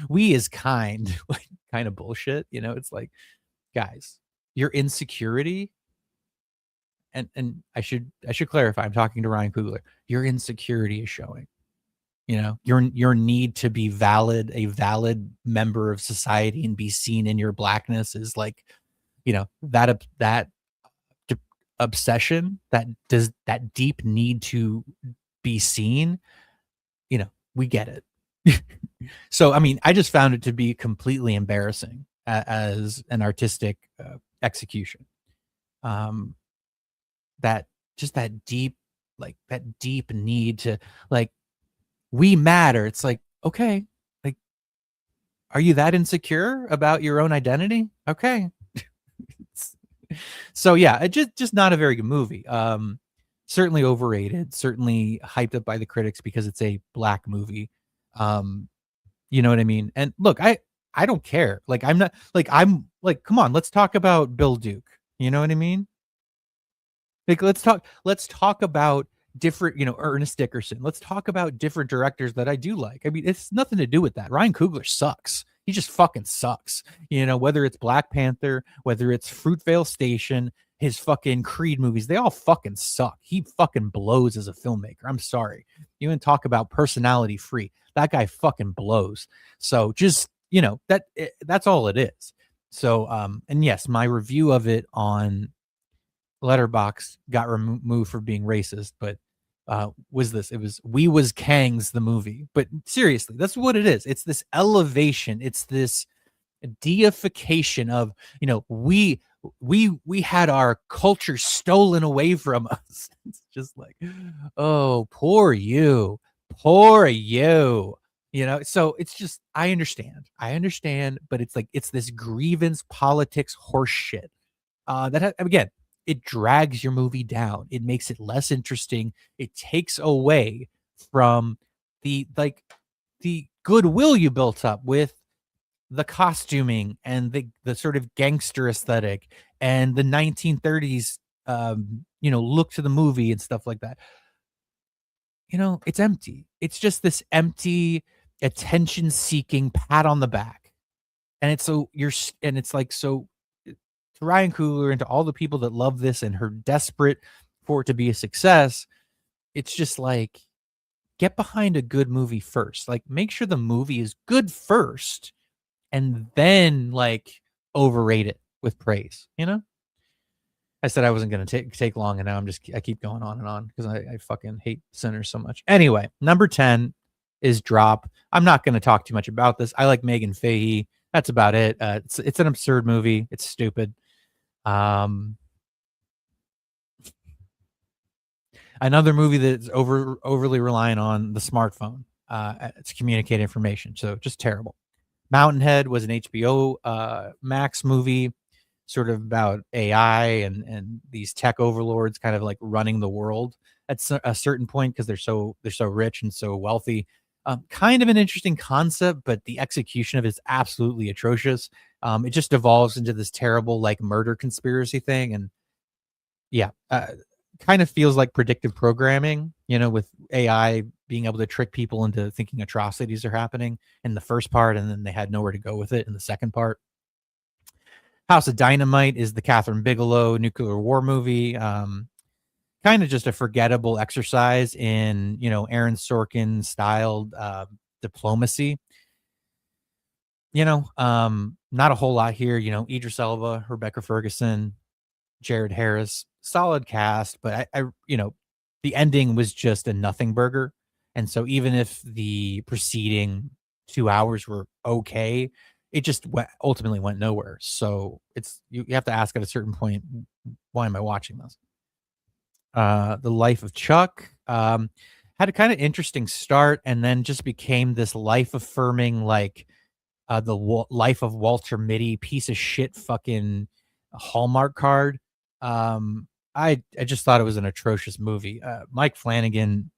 we is kind, like kind of bullshit. It's like, guys, your insecurity, and I should clarify, I'm talking to Ryan Coogler. Your insecurity is showing. Your need to be a valid member of society and be seen in your blackness is like, that obsession, that deep need to be seen. We get it. So I mean, I just found it to be completely embarrassing as an artistic execution. um that just that deep need to, like, we matter. It's like, okay, like, are you that insecure about your own identity? Okay. So yeah, it just not a very good movie. Certainly overrated, certainly hyped up by the critics because it's a black movie. um you know what I mean? And look, I don't care. Like, I'm like, come on, let's talk about Bill Duke. You know what I mean? Like, let's talk about different, Ernest Dickerson. Let's talk about different directors that I do like. I mean, it's nothing to do with that. Ryan Coogler sucks. He just fucking sucks. Whether it's Black Panther, whether it's Fruitvale Station, his fucking Creed movies, they all fucking suck. He fucking blows as a filmmaker. I'm sorry. You want to talk about personality free. That guy fucking blows. So just, that's all it is. So, and yes, my review of it on Letterbox got removed for being racist, but it was We Was Kangs the movie. But seriously, that's what it is. It's this elevation, it's this deification of, we had our culture stolen away from us. It's just like, oh, poor you, poor you. So it's just, I understand, but it's like, it's this grievance politics horse shit again, it drags your movie down. It makes it less interesting. It takes away from the goodwill you built up with the costuming and the sort of gangster aesthetic and the 1930s look to the movie and stuff like that. It's empty. It's just this empty attention-seeking pat on the back. And it's so and it's like so to Ryan Coogler and to all the people that love this and are desperate for it to be a success, it's just like get behind a good movie first. Like make sure the movie is good first and then like overrate it with praise, you know? I said I wasn't going to take long, and now I keep going on and on because I fucking hate Sinners so much. Anyway, number 10 is Drop. I'm not going to talk too much about this. I like Megan Fahey. That's about it. It's an absurd movie. It's stupid. Another movie that's overly relying on the smartphone to communicate information. So just terrible. Mountainhead was an HBO Max movie, sort of about AI and these tech overlords kind of like running the world at a certain point because they're so rich and so wealthy. Kind of an interesting concept, but the execution of it is absolutely atrocious. It just evolves into this terrible like murder conspiracy thing, and yeah, kind of feels like predictive programming, you know, with AI being able to trick people into thinking atrocities are happening in the first part, and then they had nowhere to go with it in the second part. House of Dynamite is the Catherine Bigelow nuclear war movie. Kind of just a forgettable exercise in, you know, Aaron Sorkin styled diplomacy. You know, not a whole lot here. You know, Idris Elba, Rebecca Ferguson, Jared Harris, solid cast, but you know, the ending was just a nothing burger. And so even if the preceding 2 hours were okay, it just ultimately went nowhere. So it's you have to ask at a certain point, why am I watching this? The Life of Chuck had a kind of interesting start, and then just became this life affirming like life of Walter Mitty piece of shit fucking Hallmark card. I just thought it was an atrocious movie. Mike Flanagan,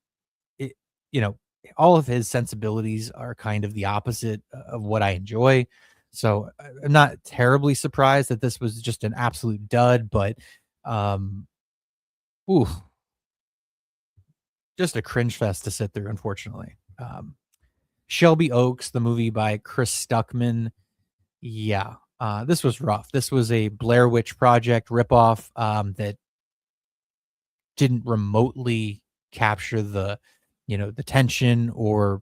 it, you know, all of his sensibilities are kind of the opposite of what I enjoy. So I'm not terribly surprised that this was just an absolute dud, but um, ooh, just a cringe fest to sit through, unfortunately. Shelby Oaks, the movie by Chris Stuckman. Yeah, this was rough. This was a Blair Witch Project ripoff that didn't remotely capture the, you know, the tension or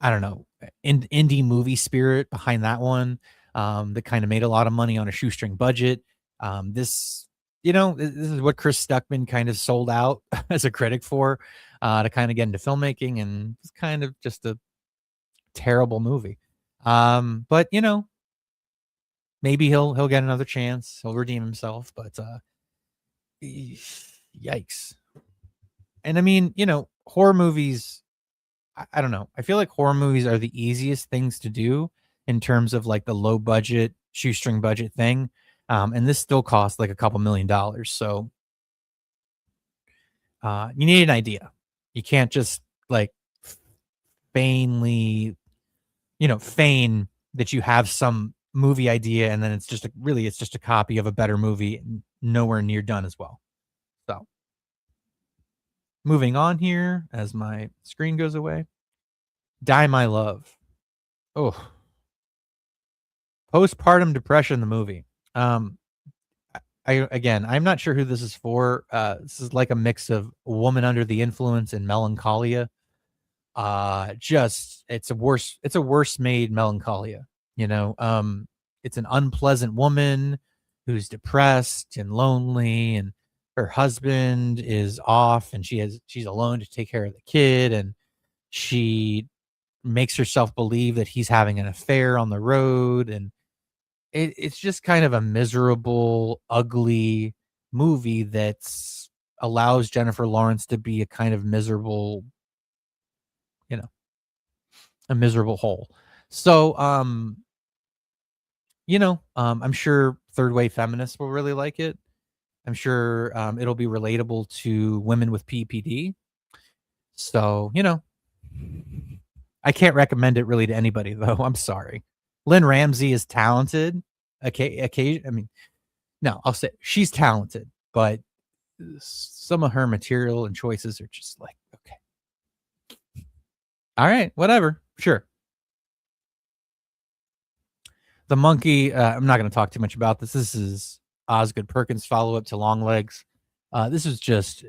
I don't know, indie movie spirit behind that one. That kind of made a lot of money on a shoestring budget. This, you know, this is what Chris Stuckman kind of sold out as a critic for, to kind of get into filmmaking, and it's kind of just a terrible movie. But you know, maybe he'll get another chance. He'll redeem himself. But yikes. And I mean, you know, horror movies, I don't know. I feel like horror movies are the easiest things to do in terms of like the low budget, shoestring budget thing. And this still costs like a couple $1,000,000. So you need an idea. You can't just like feign that you have some movie idea and then it's just it's just a copy of a better movie, nowhere near done as well. So moving on here as my screen goes away. Die My Love. Oh, postpartum depression, the movie. I'm not sure who this is for. This is like a mix of Woman Under the Influence and Melancholia. Just it's a worse made Melancholia, you know. It's an unpleasant woman who's depressed and lonely, and her husband is off and she's alone to take care of the kid, and she makes herself believe that he's having an affair on the road, and it's just kind of a miserable, ugly movie that's allows Jennifer Lawrence to be a kind of miserable, you know, a miserable hole. So, you know, I'm sure third wave feminists will really like it. I'm sure it'll be relatable to women with PPD. So, you know, I can't recommend it really to anybody though. I'm sorry. Lynn Ramsey is talented. Okay, I mean, no, I'll say she's talented, but some of her material and choices are just like, okay. All right, whatever. Sure. The monkey, I'm not gonna talk too much about this. This is Osgood Perkins' follow-up to Longlegs. This was just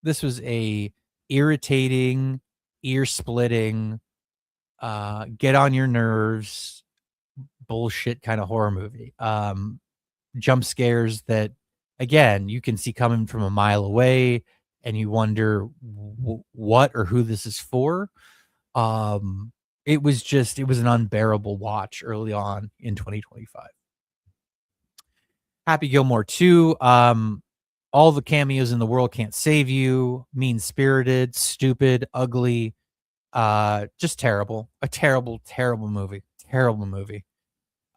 this was a irritating, ear-splitting, get on your nerves, bullshit kinda horror movie. Jump scares that, again, you can see coming from a mile away, and you wonder what or who this is for. Um, it was an unbearable watch early on in 2025. Happy Gilmore 2, all the cameos in the world can't save you, mean-spirited, stupid, ugly, just terrible. A terrible, terrible movie. Terrible movie.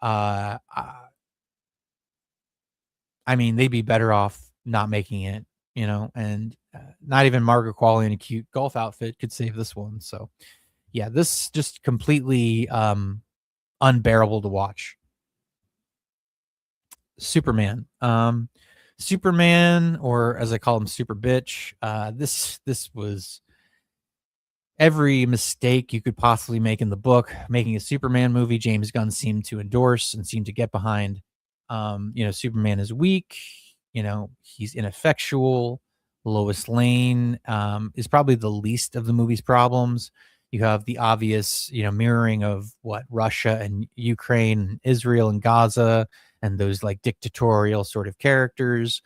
Uh, uh, I mean, they'd be better off not making it, and not even Margaret Qualley in a cute golf outfit could save this one. So, yeah, this just completely unbearable to watch. Superman. Superman, or as I call him, Super Bitch. This was every mistake you could possibly make in the book. Making a Superman movie, James Gunn seemed to endorse and seemed to get behind. Superman is weak. He's ineffectual. Lois Lane is probably the least of the movie's problems. You have the obvious, mirroring of what Russia and Ukraine, Israel and Gaza, and those like dictatorial sort of characters.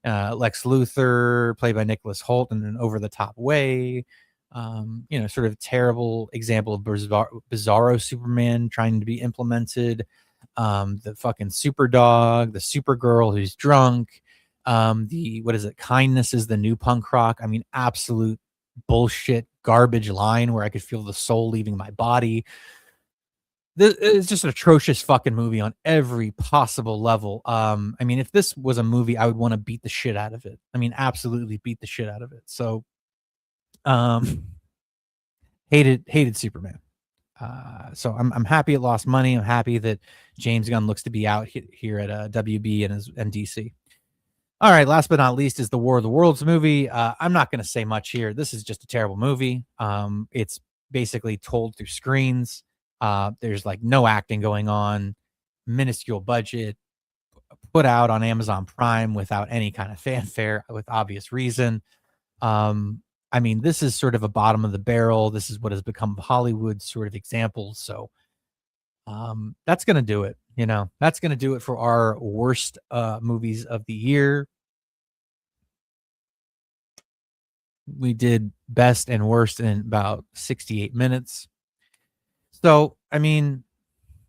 Lex Luthor, played by Nicholas Hoult in an over-the-top way. Sort of terrible example of bizarro Superman trying to be implemented. The fucking super dog, the super girl who's drunk. What is it? Kindness is the new punk rock. I mean, absolute bullshit garbage line where I could feel the soul leaving my body. This is just an atrocious fucking movie on every possible level. I mean, if this was a movie, I would want to beat the shit out of it. I mean, absolutely beat the shit out of it. So, hated Superman. So I'm happy it lost money. I'm happy that James Gunn looks to be out here at WB and DC. All right, last but not least is the War of the Worlds movie. I'm not going to say much here. This is just a terrible movie. It's basically told through screens. There's like no acting going on, minuscule budget, put out on Amazon Prime without any kind of fanfare, with obvious reason. I mean, this is sort of a bottom of the barrel. This is what has become Hollywood's sort of example. So that's going to do it. That's going to do it for our worst movies of the year. We did best and worst in about 68 minutes. So, I mean,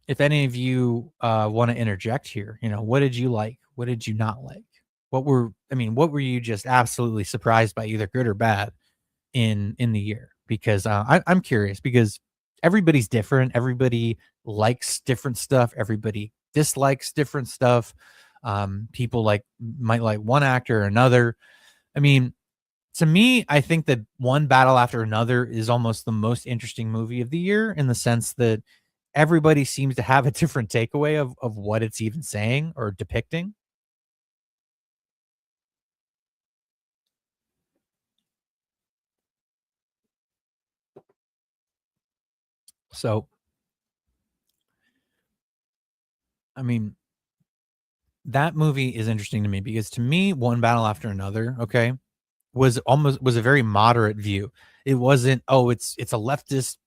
if any of you want to interject here, what did you like? What did you not like? What were you just absolutely surprised by, either good or bad, in the year? Because I'm curious, because everybody's different. Everybody likes different stuff. Everybody dislikes different stuff. People might like one actor or another. I mean, to me, I think that One Battle After Another is almost the most interesting movie of the year, in the sense that everybody seems to have a different takeaway of what it's even saying or depicting. So, I mean, that movie is interesting to me because, to me, One Battle After Another, okay, was a very moderate view. It wasn't, oh, it's a leftist,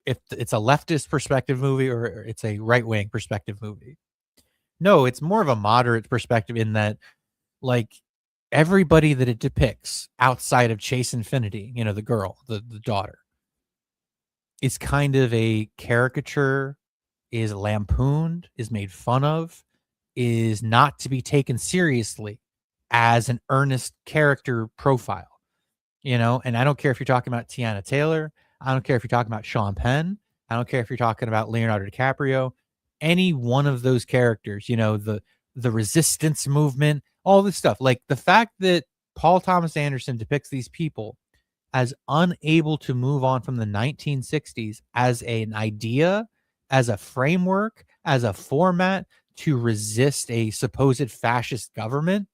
if it's a leftist perspective movie, or it's a right-wing perspective movie. No, it's more of a moderate perspective, in that, like, everybody that it depicts outside of Chase Infinity, the girl, the daughter, is kind of a caricature, is lampooned, is made fun of, is not to be taken seriously as an earnest character profile. And I don't care if you're talking about Tiana Taylor. I don't care if you're talking about Sean Penn. I don't care if you're talking about Leonardo DiCaprio. Any one of those characters, the resistance movement, all this stuff. Like, the fact that Paul Thomas Anderson depicts these people as unable to move on from the 1960s as an idea, as a framework, as a format to resist a supposed fascist government,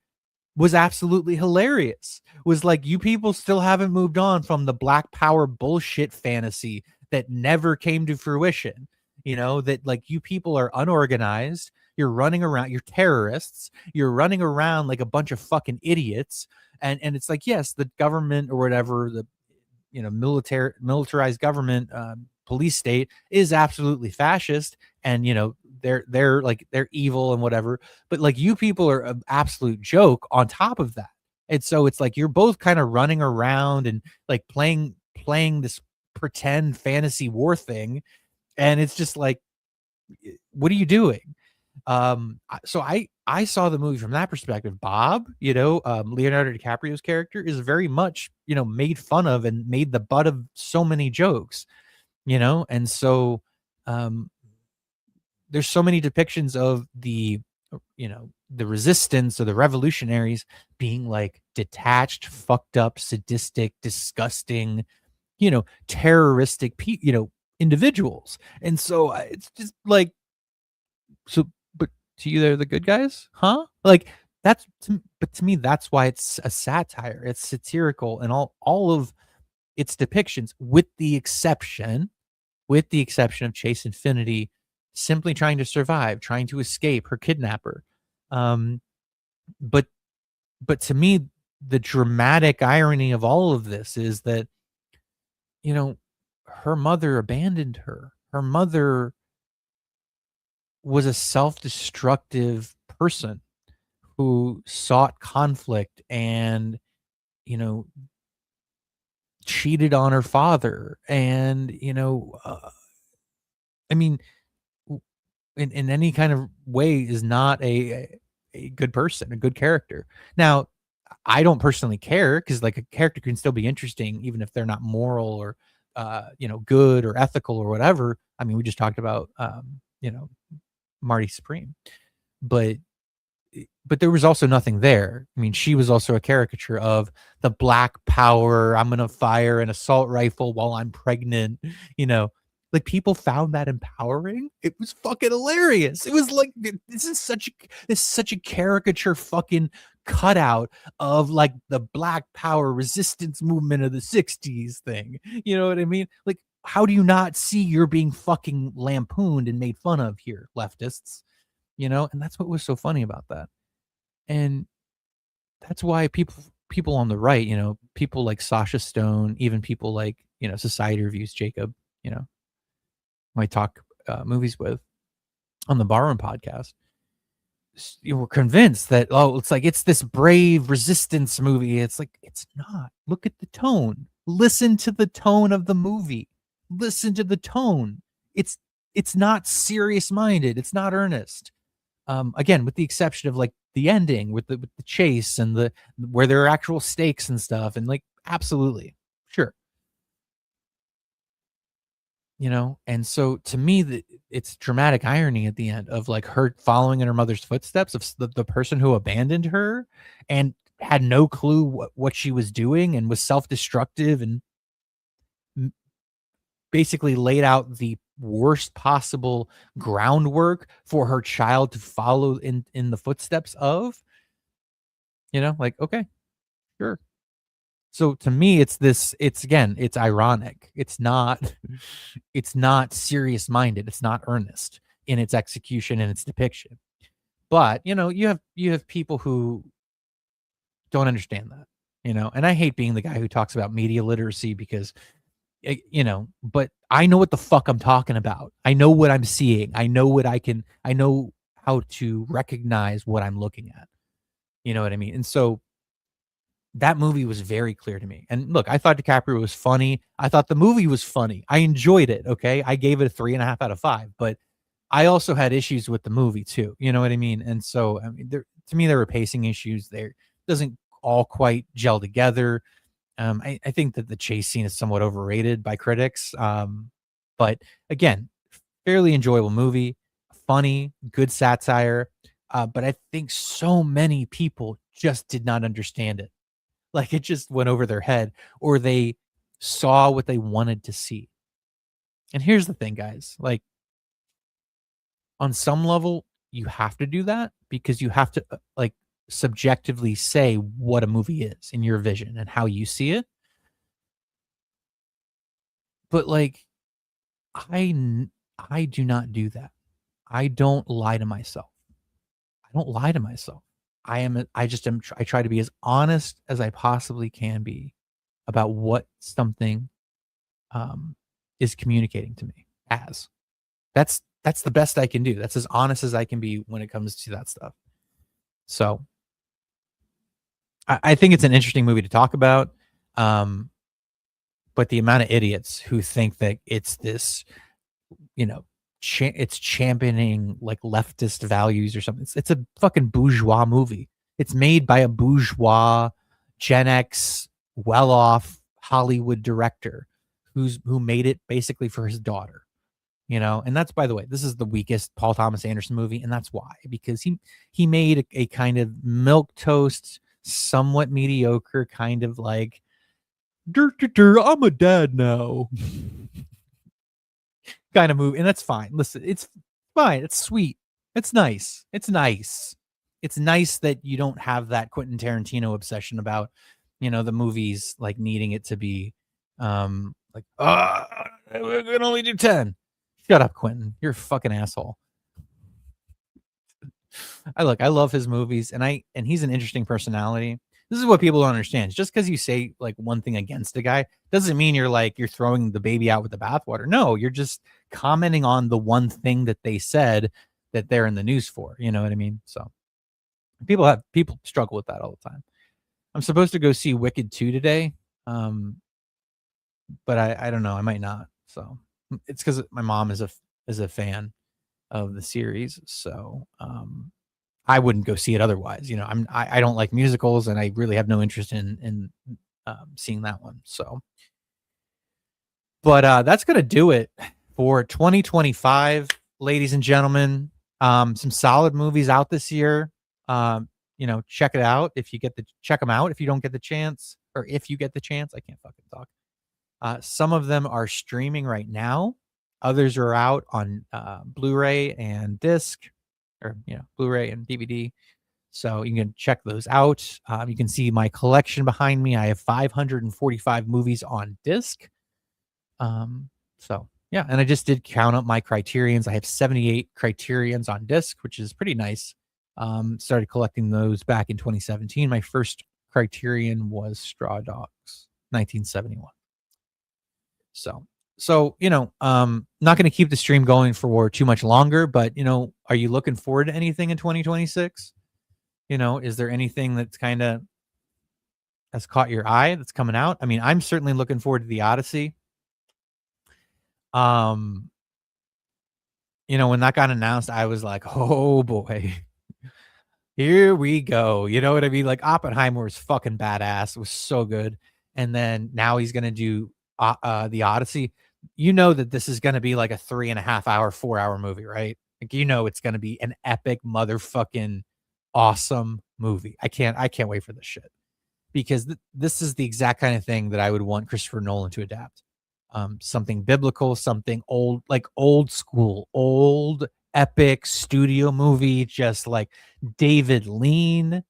was absolutely hilarious. Was like, you people still haven't moved on from the Black Power bullshit fantasy that never came to fruition. You know, that like you people are unorganized, you're running around, you're terrorists, you're running around like a bunch of fucking idiots. And it's like, yes, the government or whatever, the militarized government, police state is absolutely fascist, and they're like they're evil and whatever, but like you people are an absolute joke on top of that. And so it's like you're both kind of running around and like playing this pretend fantasy war thing, and it's just like, what are you doing? So I saw the movie from that perspective. Bob, Leonardo DiCaprio's character is very much, made fun of and made the butt of so many jokes, and so um there's so many depictions of the resistance or the revolutionaries being like detached, fucked up, sadistic, disgusting, terroristic individuals. And so it's just like, so, but to you, they're the good guys, huh? Like but to me, that's why it's a satire. It's satirical and all of its depictions, with the exception of Chase Infinity simply trying to survive, trying to escape her kidnapper. Um, but but to me, the dramatic irony of all of this is that, you know, her mother abandoned her. Her mother was a self-destructive person who sought conflict and, you know, cheated on her father. And, I mean, in any kind of way is not a good person, a good character. Now, I don't personally care because like a character can still be interesting even if they're not moral or good or ethical or whatever. I mean, we just talked about Marty Supreme, but there was also nothing there. I mean, she was also a caricature of the Black Power. I'm gonna fire an assault rifle while I'm pregnant. You know, like people found that empowering. It was fucking hilarious. It was like this is such a caricature fucking cutout of like the Black Power resistance movement of the '60s thing. You know what I mean? Like, how do you not see you're being fucking lampooned and made fun of here, leftists? And that's what was so funny about that. And that's why people on the right, people like Sasha Stone, even people like, Society Reviews Jacob, who I talk movies with on the Barroom podcast, you were convinced that, oh, it's like it's this brave resistance movie. It's like it's not. Look at the tone. Listen to the tone of the movie. Listen to the tone. It's not serious minded. It's not earnest. Again, with the exception of like the ending with the chase and the where there are actual stakes and stuff, and like absolutely sure, and so to me, it's dramatic irony at the end of like her following in her mother's footsteps of the person who abandoned her and had no clue what she was doing and was self-destructive and basically laid out the worst possible groundwork for her child to follow in the footsteps of, like, okay, sure. So to me, it's ironic. It's not serious minded. It's not earnest in its execution and its depiction. But, you have people who don't understand that, and I hate being the guy who talks about media literacy because but I know what the fuck I'm talking about. I know what I'm seeing. I know how to recognize what I'm looking at. You know what I mean? And so that movie was very clear to me. And look, I thought DiCaprio was funny. I thought the movie was funny. I enjoyed it. Okay. I gave it a 3.5 out of 5, but I also had issues with the movie too. You know what I mean? And so, I mean, to me, there were pacing issues there. Doesn't all quite gel together. I think that the chase scene is somewhat overrated by critics. But again, fairly enjoyable movie, funny, good satire. But I think so many people just did not understand it. Like it just went over their head, or they saw what they wanted to see. And here's the thing, guys. Like on some level, you have to do that because you have to like subjectively say what a movie is in your vision and how you see it. But like I do not do that. I don't lie to myself. I don't lie to myself. I just am I try to be as honest as I possibly can be about what something um is communicating to me as. That's the best I can do. That's as honest as I can be when it comes to that stuff. So I think it's an interesting movie to talk about. Um, but the amount of idiots who think that it's this, you know, it's championing like leftist values or something. It's a fucking bourgeois movie. It's made by a bourgeois Gen X well-off Hollywood director who made it basically for his daughter. And that's, by the way, this is the weakest Paul Thomas Anderson movie, and that's why, because he made a kind of milk toast, somewhat mediocre kind of like, I'm a dad now kind of movie, and that's fine. Listen, it's fine. It's sweet. It's nice. It's nice. It's nice that you don't have that Quentin Tarantino obsession about, the movies like needing it to be, like, we can only do 10. Shut up, Quentin. You're a fucking asshole. I love his movies, and he's an interesting personality. This is what people don't understand. Just because you say like one thing against a guy doesn't mean you're throwing the baby out with the bathwater. No, you're just commenting on the one thing that they said that they're in the news for. You know what I mean? So people struggle with that all the time. I'm supposed to go see Wicked 2 today. But I don't know. I might not. So it's because my mom is a fan of the series. So I wouldn't go see it otherwise. I don't like musicals, and I really have no interest in seeing that one. So, but that's gonna do it for 2025, ladies and gentlemen. Some solid movies out this year. Check it out if you check them out if you don't get the chance, or if you get the chance. I can't fucking talk. Some of them are streaming right now. Others are out on Blu-ray and disc, or Blu-ray and DVD. So you can check those out. You can see my collection behind me. I have 545 movies on disc. So yeah, and I just did count up my Criterions. I have 78 Criterions on disc, which is pretty nice. Started collecting those back in 2017. My first Criterion was Straw Dogs, 1971. So, not going to keep the stream going for too much longer, but, are you looking forward to anything in 2026? Is there anything that's kind of has caught your eye that's coming out? I mean, I'm certainly looking forward to The Odyssey. When that got announced, I was like, oh boy, here we go. You know what I mean? Like, Oppenheimer was fucking badass. It was so good. And then now he's going to do The Odyssey. That this is going to be like a 3.5 hour, 4 hour movie, right? Like, it's going to be an epic motherfucking awesome movie. I can't wait for this shit, because this is the exact kind of thing that I would want Christopher Nolan to adapt. Something biblical, something old, like old school, old epic studio movie, just like David Lean.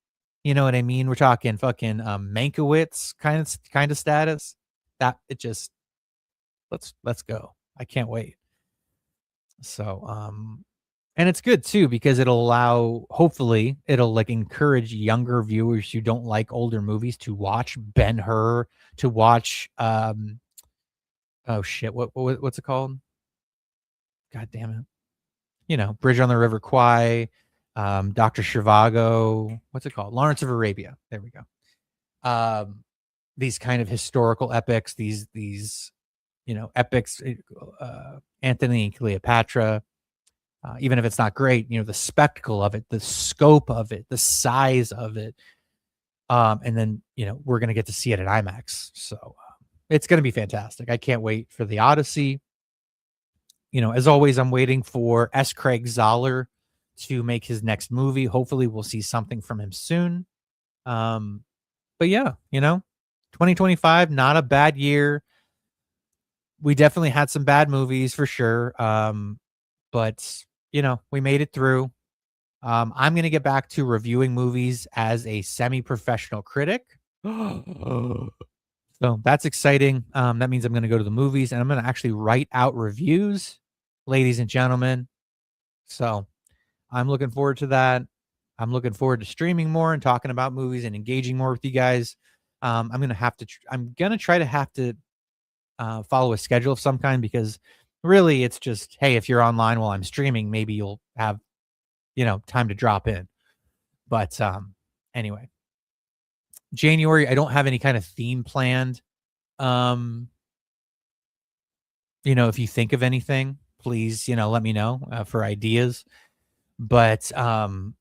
You know what I mean? We're talking fucking Mankiewicz kind of status. That it just let's go. I can't wait. So and it's good too, because hopefully it'll like encourage younger viewers who don't like older movies to watch Ben-Hur, to watch oh shit, what's it called? God damn it. Bridge on the River Kwai, Dr. Zhivago, what's it called? Lawrence of Arabia. There we go. These kind of historical epics, these epics, Antony and Cleopatra, even if it's not great, the spectacle of it, the scope of it, the size of it. And then, we're going to get to see it at IMAX. So it's going to be fantastic. I can't wait for The Odyssey. As always, I'm waiting for S. Craig Zoller to make his next movie. Hopefully we'll see something from him soon. But yeah, 2025, not a bad year. We definitely had some bad movies for sure. But we made it through. I'm gonna get back to reviewing movies as a semi-professional critic. So that's exciting. That means I'm gonna go to the movies and I'm gonna actually write out reviews, ladies and gentlemen. So I'm looking forward to that. I'm looking forward to streaming more and talking about movies and engaging more with you guys. I'm gonna try to have to follow a schedule of some kind because really it's just, hey, if you're online while I'm streaming, maybe you'll have, time to drop in. But anyway, January, I don't have any kind of theme planned. Um, if you think of anything, please, let me know for ideas. But I'll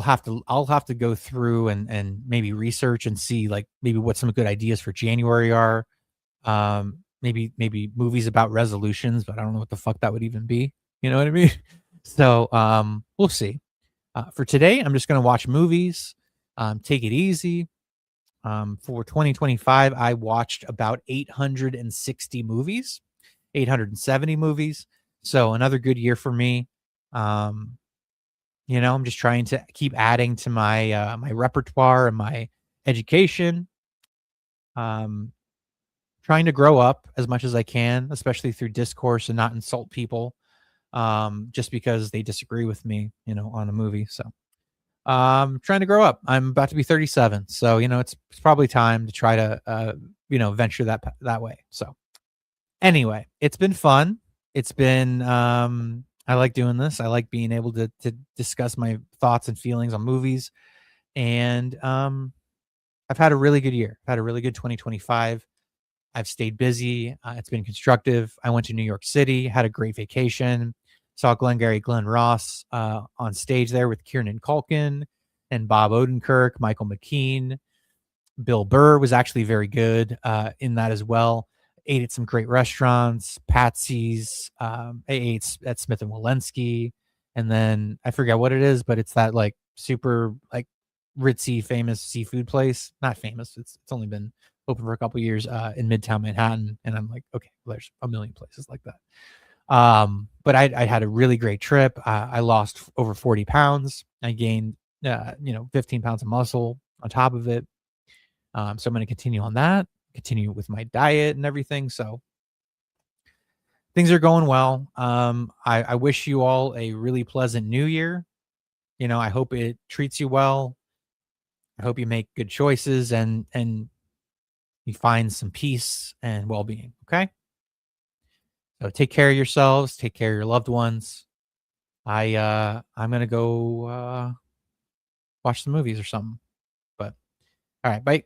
have to go through and maybe research and see like maybe what some good ideas for January are. Maybe movies about resolutions, but I don't know what the fuck that would even be. You know what I mean? So we'll see. For today, I'm just gonna watch movies, take it easy. For 2025, I watched about 860 movies, 870 movies. So another good year for me. Um, I'm just trying to keep adding to my repertoire and my education. Um, Trying to grow up as much as I can, especially through discourse and not insult people just because they disagree with me, on a movie. So trying to grow up. I'm about to be 37, so it's probably time to try to venture that way. So anyway, it's been fun. It's been I like doing this. I like being able to discuss my thoughts and feelings on movies, and I've had a really good year. I've had a really good 2025. I've stayed busy. It's been constructive. I went to New York City, had a great vacation, saw Glengarry Glen Ross on stage there with Kieran Culkin and Bob Odenkirk, Michael McKean. Bill Burr was actually very good in that as well. Ate at some great restaurants, Patsy's. I ate at Smith and Walensky, and then I forget what it is, but it's that like super like ritzy, famous seafood place. Not famous. It's only been open for a couple years in Midtown Manhattan, and I'm like, okay, well, there's a million places like that. But I had a really great trip. I lost over 40 pounds. I gained 15 pounds of muscle on top of it. So I'm going to continue on that, continue with my diet and everything. So things are going well. I wish you all a really pleasant new year. I hope it treats you well. I hope you make good choices and you find some peace and well-being. Okay. So take care of yourselves, take care of your loved ones. I'm gonna go watch some movies or something. But all right, bye.